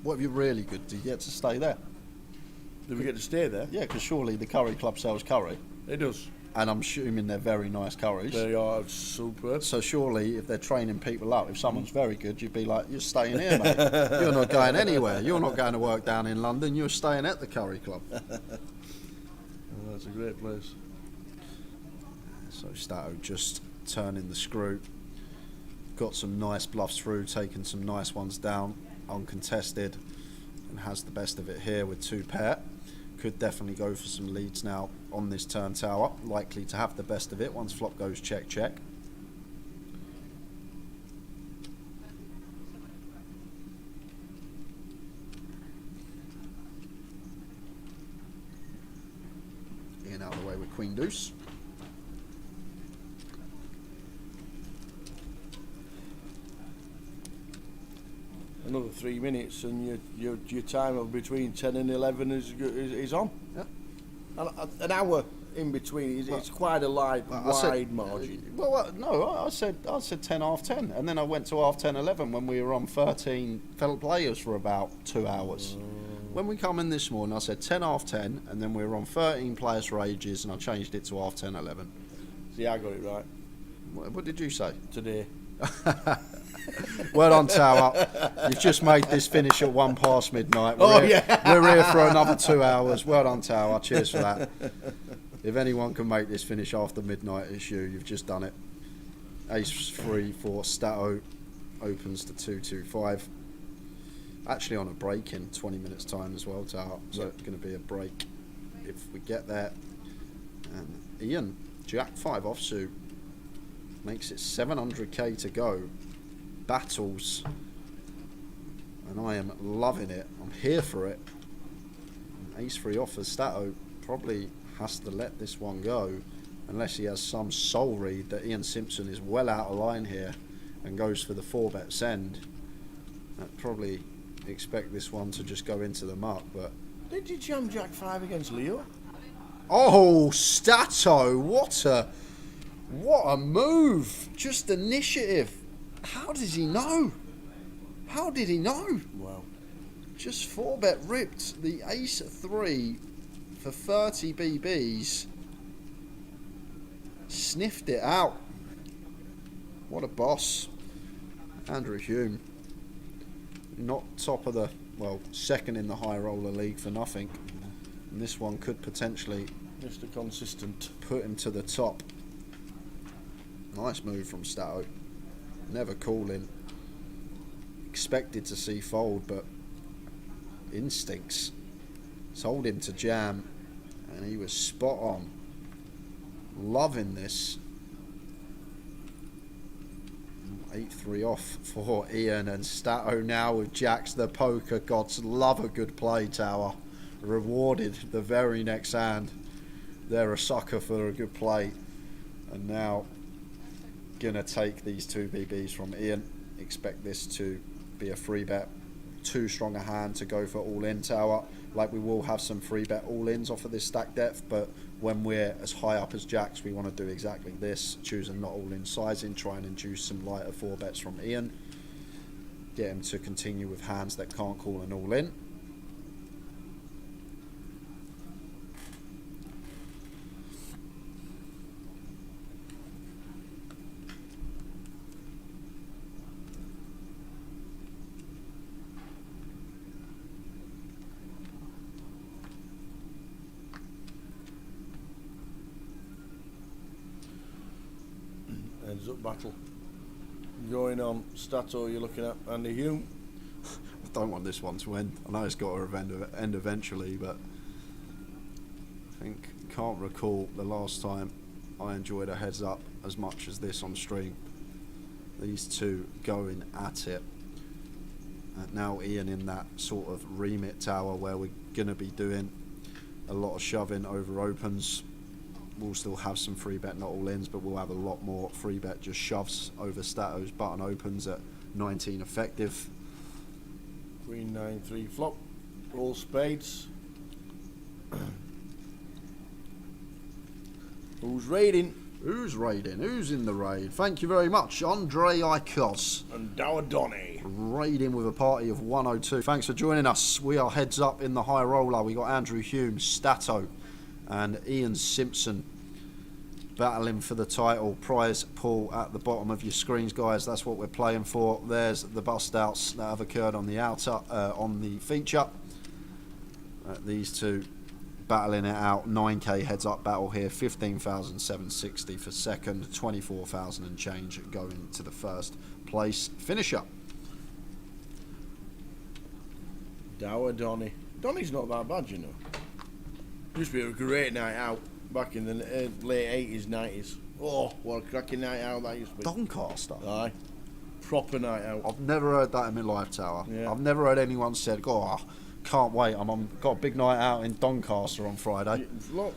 What if you're really good? Do you get to stay there? Do we get to stay there? Yeah, because surely the curry club sells curry. It does. And I'm assuming they're very nice curries. They are superb. So surely if they're training people up, if someone's very good, you'd be like, you're staying here, mate. You're not going anywhere. You're not going to work down in London. You're staying at the curry club. Oh, that's a great place. So Stato just turning the screw. Got some nice bluffs through, taking some nice ones down, uncontested, and has the best of it here with 2 pair. Could definitely go for some leads now on this turn tower. Likely to have the best of it once flop goes check, check. In out of the way with Queen Deuce. Another 3 minutes, and your time of between 10 and 11 is on. Yeah. And an hour in between. It's quite a wide margin. No, I said 10 half 10, and then I went to half 10 11 when we were on 13 fellow players for about 2 hours. When we come in this morning, I said 10 half 10, and then we were on 13 players for ages, and I changed it to half 10 11. See, I got it right What did you say? today. Well done, Tower. You've just made this finish at 1 past midnight. We're here for another 2 hours. Well done, Tower. Cheers for that. If anyone can make this finish after midnight, it's you. You've just done it. Ace 3 for Stato. Opens to 2-2-5. Actually on a break in 20 minutes time as well, Tower. So it's going to be a break if we get there. And Ian, Jack 5 offsuit. Makes it 700k to go. Battles, and I am loving it. I'm here for it. Ace 3 off for Stato. Probably has to let this one go unless he has some soul read that Ian Simpson is well out of line here and goes for the 4-bet send. I'd probably expect this one to just go into the muck, but... Did you jam Jack 5 against Leo? Oh, Stato! What a move! Just initiative. How does he know? How did he know? Wow. Just 4-bet ripped the Ace 3 for 30 BBs Sniffed it out. What a boss. Andrew Hume. Not top of the, well, second in the high roller league for nothing. And this one could potentially Mr. Consistent. put him to the top. Nice move from Stato. Never calling. Expected to see fold, but instincts told him to jam, and he was spot on. Loving this. 8-3 off for Ian, and Stato now with jacks. The poker gods love a good play, Tower. Rewarded the very next hand. They're a sucker for a good play, and now gonna take these two BBs from Ian. Expect this to be a free bet. Too strong a hand to go for all in, Tower. Like, we will have some free bet all ins off of this stack depth, but when we're as high up as jacks, we want to do exactly this. Choose a not all in sizing, try and induce some lighter 4 bets from Ian. Get him to continue with hands that can't call an all in. Heads up battle going on. Stato, you're looking at Andy Hume. I don't want this one to end. I know it's got to end eventually, but I think, can't recall the last time I enjoyed a heads up as much as this on stream. These two going at it. Now Ian in that sort of remit, Tower, where we're going to be doing a lot of shoving over opens. We'll still have some free bet not all ins, but we'll have a lot more free bet just shoves over Stato's button opens at 19 effective. Queen 9-3 flop. All spades. Who's raiding? Who's raiding? Who's in the raid? Thank you very much, Andre Ikos. And Dower Donny. Raiding with a party of 102. Thanks for joining us. We are heads up in the high roller. We got Andrew Hume, Stato, and Ian Simpson battling for the title. Prize pool at the bottom of your screens, guys. That's what we're playing for. There's the bust outs that have occurred on the outer on the feature. These two battling it out. 9k heads up battle here. 15,760 for second. 24,000 and change going to the first place finisher. Dower Donny. Donny's not that bad, you know. Used to be a great night out back in the late 80s, 90s. Oh, what a cracking night out that used to be. Doncaster? Aye. Proper night out. I've never heard that in my life, Tower. Yeah. I've never heard anyone said, "Oh, can't wait, got a big night out in Doncaster on Friday." Look,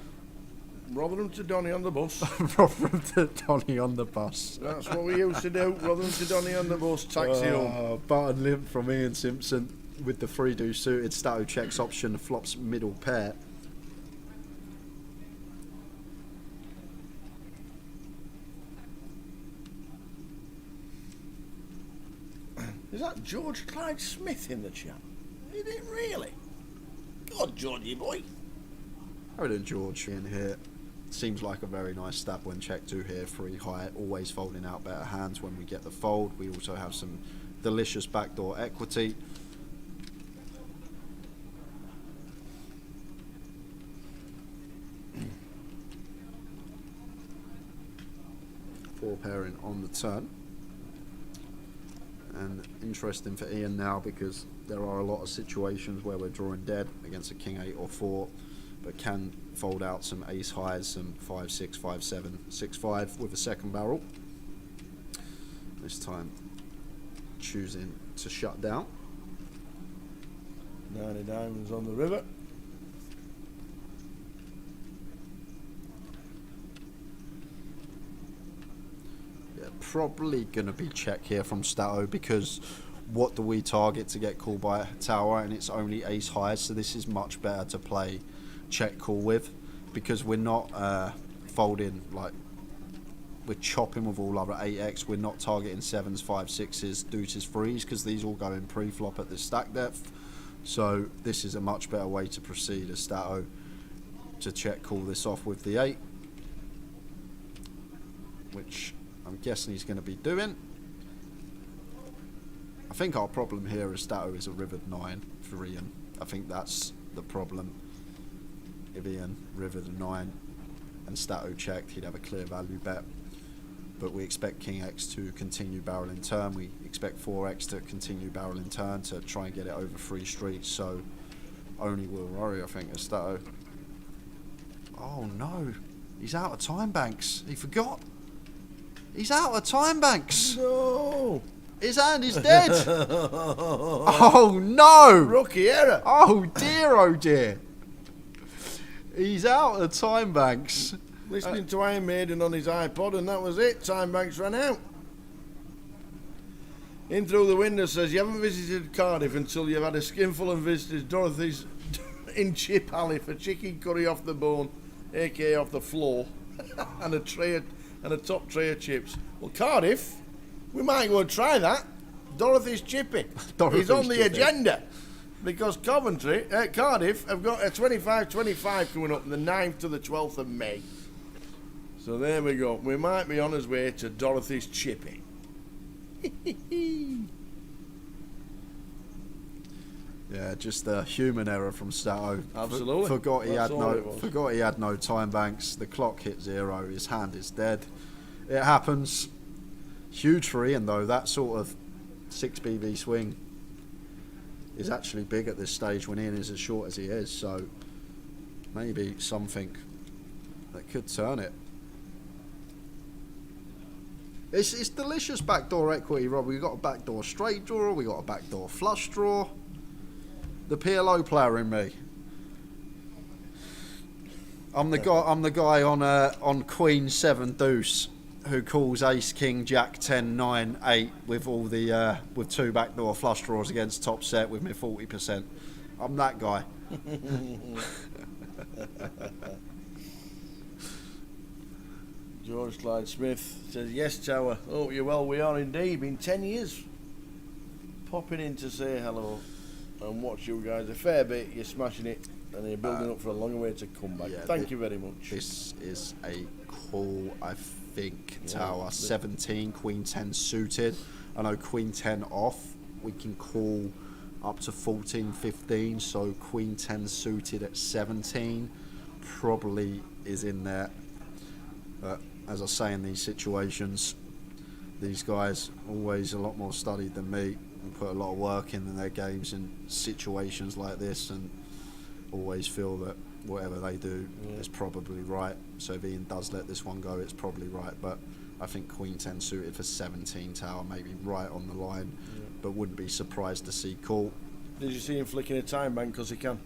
Rotherham to Donny on the bus. Rotherham to Donny on the bus. That's what we used to do. Rotherham to Donny on the bus, taxi home. Button limp from Ian Simpson with the 3-do suited. Stato checks option, flops middle pair. Is that George Clyde Smith in the chat? Is it really? God, Georgie boy. How are you doing, George? In here. Seems like a very nice stab when check 2 here. 3 high, always folding out better hands when we get the fold. We also have some delicious backdoor equity. Four pairing on the turn. And interesting for Ian now, because there are a lot of situations where we're drawing dead against a king 8 or 4, but can fold out some ace highs, some 5-6, 5-7, 6-5 with a second barrel. This time choosing to shut down. 9 of diamonds on the river. Probably going to be check here from Stato, because what do we target to get called by a tower, and it's only ace highs, so this is much better to play check call with, because we're not folding, like we're chopping with all other 8x. We're not targeting 7s, 5s, 6s, deuces, 3s, because these all go in pre-flop at this stack depth. So this is a much better way to proceed as Stato to check call this off with the 8. which I'm guessing he's going to be doing. I think our problem here is Stato is a rivered 9 for Ian. I think that's the problem. If Ian rivered a 9 and Stato checked, he'd have a clear value bet. But we expect King X to continue barrel in turn. We expect 4X to continue barrel in turn to try and get it over 3 streets. So only will worry, I think, is Stato. Oh no, he's out of time banks. He forgot. He's out of time banks. No. His hand is dead. Oh no. Rookie error. Oh dear, oh dear. He's out of time banks. Listening to Iron Maiden on his iPod, and that was it. Time banks ran out. In through the window says, you haven't visited Cardiff until you've had a skinful and visited Dorothy's in Chip Alley for chicken curry off the bone, aka off the floor, and a top tray of chips. Well, Cardiff, we might go and try that. Dorothy's Chippy. He's on the agenda. Because Cardiff have got a 25-25 coming up the 9th to the 12th of May. So there we go. We might be on his way to Dorothy's Chippy. Yeah, just a human error from Stato. Absolutely. Forgot he had no time banks. The clock hit 0. His hand is dead. It happens. Huge for Ian though. That sort of 6 BB swing is actually big at this stage when Ian is as short as he is. So maybe something that could turn it. It's delicious backdoor equity, Rob. We've got a backdoor straight draw. We got a backdoor flush draw. The PLO player in me. I'm the guy on Queen 7 Deuce who calls Ace King Jack 10 9 8 with all the with 2 backdoor flush draws against top set with me 40%. I'm that guy. George Clyde Smith says, yes, Tower. Oh, you're well, we are indeed. Been 10 years popping in to say hello and watch you guys a fair bit. You're smashing it and you're building up for a long way to come back. Yeah, Thank you very much. This is a call, I think, Tower. 17, Queen 10 suited. I know Queen 10 off. We can call up to 14, 15. So Queen 10 suited at 17 probably is in there. But as I say, in these situations, these guys always a lot more studied than me and put a lot of work in their games in situations like this, and always feel that whatever they do is probably right. So if Ian does let this one go, it's probably right. But I think Queen 10 suited for 17 Tower, maybe right on the line, but wouldn't be surprised to see call. Did you see him flicking a time bank because he can?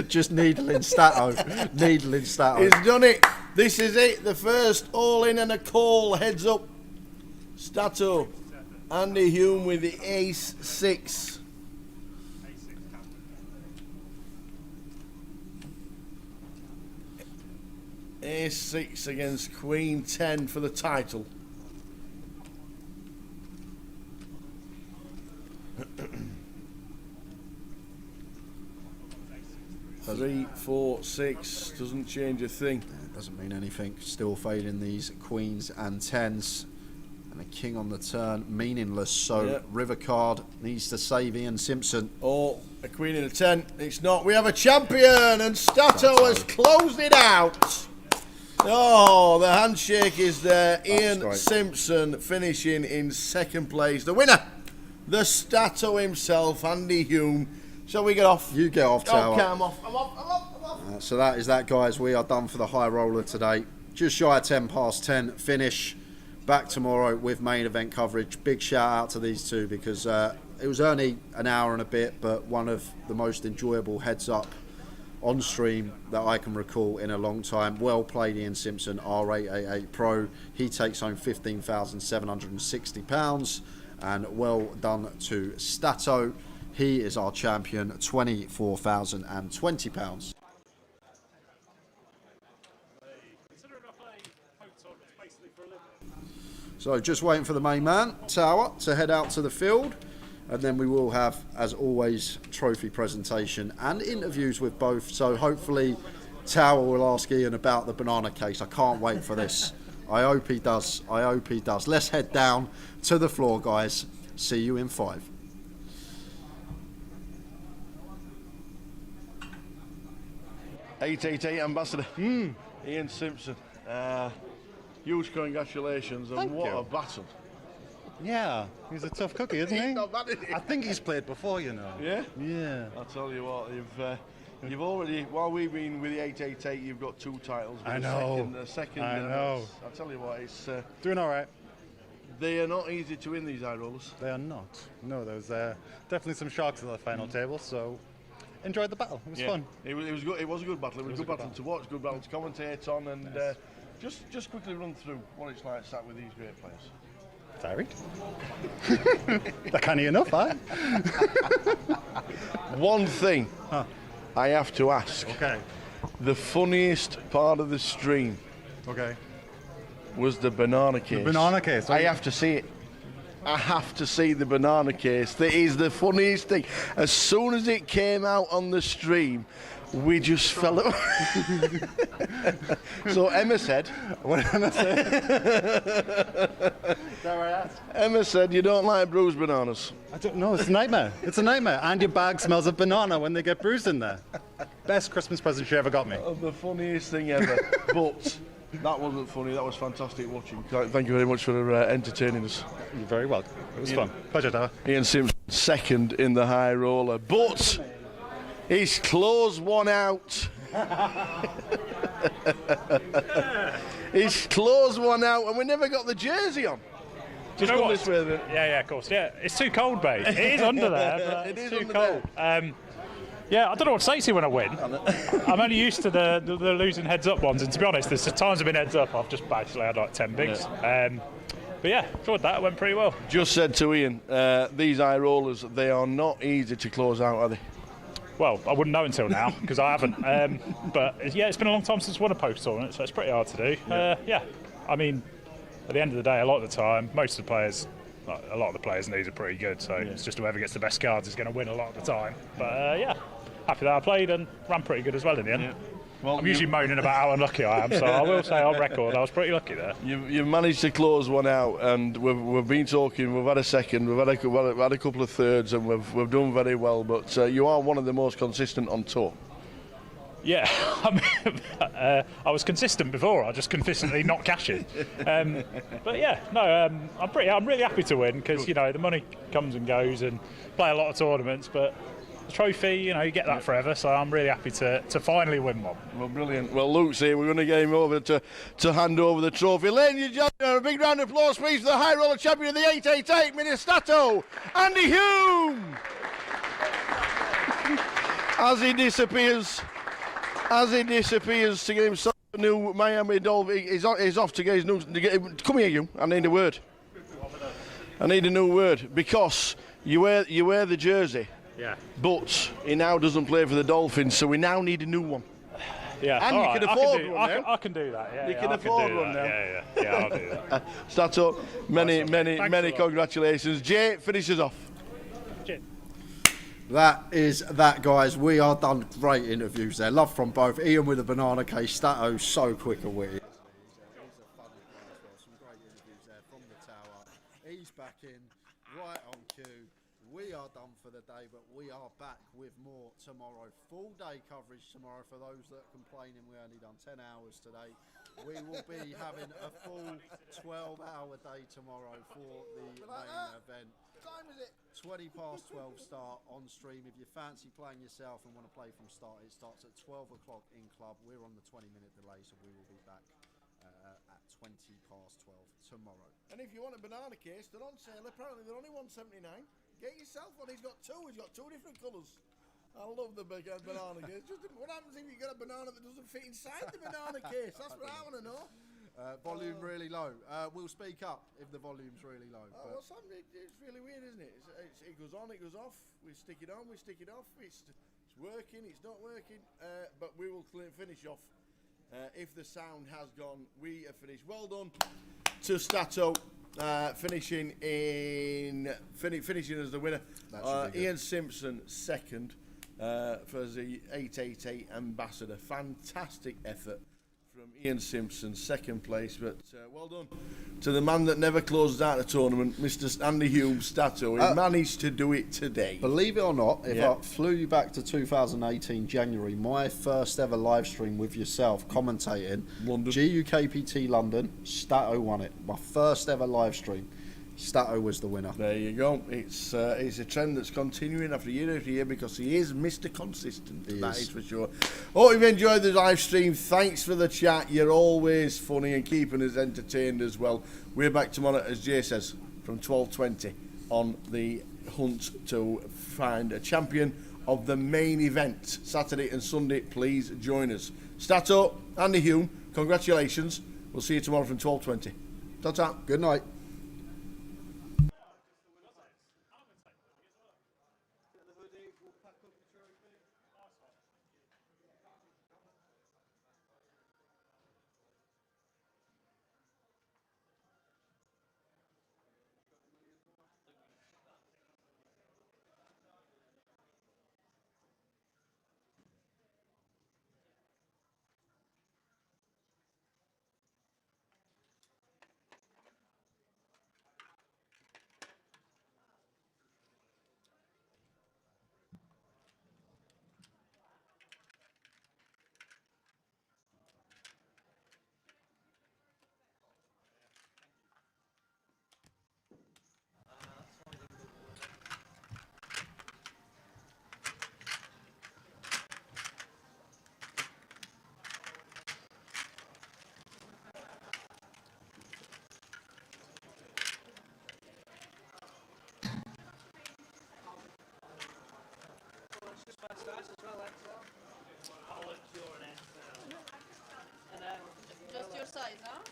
Just needling Stato. Needling Stato. He's done it. This is it. The first all in and a call. Heads up. Stato. Andy Hume with the ace 6. Ace 6 against Queen 10 for the title. 3, 4, 6 doesn't change a thing. It doesn't mean anything. Still fading these queens and 10s. And a king on the turn, meaningless. So river card needs to save Ian Simpson. Oh, a queen and a 10. It's not. We have a champion, and Stato has closed it out. Oh, the handshake is there. Ian Simpson finishing in second place. The winner, the Stato himself, Andy Hume. Shall we get off? You get off, Tower. Okay, I'm off. I'm off. So that is that, guys. We are done for the high roller today. Just shy of 10 past 10 finish. Back tomorrow with main event coverage. Big shout out to these two because it was only an hour and a bit, but one of the most enjoyable heads up on stream that I can recall in a long time. Well played, Ian Simpson, R888 Pro. He takes home £15,760, and well done to Stato. He is our champion, £24,020. So just waiting for the main man, Tower, to head out to the field. And then we will have, as always, trophy presentation and interviews with both. So hopefully Tower will ask Ian about the banana case. I can't wait for this. I hope he does. I hope he does. Let's head down to the floor, guys. See you in 5. $888 ambassador. Ian Simpson. Huge congratulations, and Thank what you. a battle. Yeah, he's a tough cookie, isn't he? Not bad, is he? I think he's played before, you know. Yeah? Yeah. I'll tell you what, you've already, while we've been with the 888, you've got 2 titles. But I know. The second, I know. I'll tell you what, it's Doing all right. they are not easy to win, these high rollers. They are not. No, there was definitely some sharks at the final table, so enjoyed the battle. It was fun. It was good. It was a good battle. It was a good battle to watch, good battle to commentate on, and Yes. just quickly run through what it's like sat with these great players. Varied. They're canny enough, eh? One thing I have to ask. Okay. The funniest part of the stream Okay. was the banana case. Banana case. I have to see it. I have to see the banana case. That is the funniest thing. As soon as it came out on the stream, we just fell up. So Emma said, What did Emma say? Is that what I asked? Emma said, you don't like bruised bananas. I don't know. It's a nightmare. It's a nightmare. And your bag smells of banana when they get bruised in there. Best Christmas present she ever got me. The funniest thing ever. But that wasn't funny. That was fantastic watching. Thank you very much for entertaining us. You're very welcome. It was fun. Pleasure, Tara. Ian Simpson, second in the high roller, but he's closed one out. He's closed one out, and we never got the jersey on. Just know come what? this way, then. Yeah, of course. Yeah, it's too cold, mate. It is under there, but It it's is too under cold. Yeah, I don't know what to say to you when I win. I'm only used to the losing heads up ones, and to be honest, there's times I've been heads up, I've just basically had like 10 bigs. But yeah, enjoyed that. It went pretty well. Just said to Ian, these high rollers, they are not easy to close out, are they? Well, I wouldn't know until now because I haven't. But yeah, it's been a long time since I won a post tournament, so it's pretty hard to do. Yeah, I mean, at the end of the day, a lot of the time, most of the players, like, a lot of the players in these are pretty good. So it's just whoever gets the best cards is going to win a lot of the time. But yeah, happy that I played and ran pretty good as well in the end. Yeah. Well, I'm usually moaning about how unlucky I am, so I will say on record I was pretty lucky there. You've managed to close one out, and we've been talking. We've had a second, we've had a couple of thirds, and we've done very well. But you are one of the most consistent on tour. Yeah, I mean, I was consistent before. I just consistently not cashing. But yeah, no, I'm really happy to win because you know the money comes and goes, and play a lot of tournaments, but. The trophy, you know, you get that forever, so I'm really happy to finally win one. Well, brilliant. Well, Luke's here. We're going to get him over to hand over the trophy. Ladies and gentlemen, a big round of applause, please, for the high roller champion of the 888, Ministato, Andy Hume. As he disappears to get himself a new Miami Dolphin, he's off to get his new. Come here, you. I need a word. I need a new word because you wear the jersey. Yeah. But he now doesn't play for the Dolphins, so we now need a new one. Yeah. And all you right, can afford one now. I can do that. Yeah. You can I afford do one that. now. Yeah, I'll do that. Stato, many Thanks a lot. congratulations. Jay, finishes off. Cheers. That is that, guys. We are done. Great interviews there. Love from both. Ian with a banana case. Stato, so quick and witty. He's a funny guy as well. Some great interviews there from the tower. He's back in, right on cue. We are done for the day, but we are back with more tomorrow. Full day coverage tomorrow for those that are complaining we only done 10 hours today. We will be having a full 12-hour day tomorrow for the main event. What time is it? 20 past 12 start on stream. If you fancy playing yourself and want to play from start, it starts at 12 o'clock in club. We're on the 20-minute delay, so we will be back at 20 past 12 tomorrow. And if you want a banana case, they're on sale. Apparently, they're only $1.79. Get yourself one. He's got two. He's got 2 different colours. I love the big banana case. What happens if you get a banana that doesn't fit inside the banana case? That's what I want to know. Volume really low. We'll speak up if the volume's really low. What's happening? It's really weird, isn't it? It goes on, it goes off. We stick it on, we stick it off. It's working, it's not working. But we will finish off. If the sound has gone, we are finished. Well done to Stato. Finishing as the winner. Ian Simpson second for the 888 ambassador. Fantastic effort from Ian Simpson, second place, but well done to the man that never closes out the tournament, Mr. Andy Hume Stato. He managed to do it today. Believe it or not, if I flew you back to 2018 January, my first ever live stream with yourself commentating, London. GUKPT London, Stato won it. My first ever live stream. Stato was the winner. There you go. It's a trend that's continuing after year because he is Mr. Consistent. That is for sure. Hope you've enjoyed the live stream. Thanks for the chat. You're always funny and keeping us entertained as well. We're back tomorrow, as Jay says, from 12:20 on the hunt to find a champion of the main event. Saturday and Sunday, please join us. Stato, Andy Hume, congratulations. We'll see you tomorrow from 12:20. Ta-ta. Good night. Just your size, huh?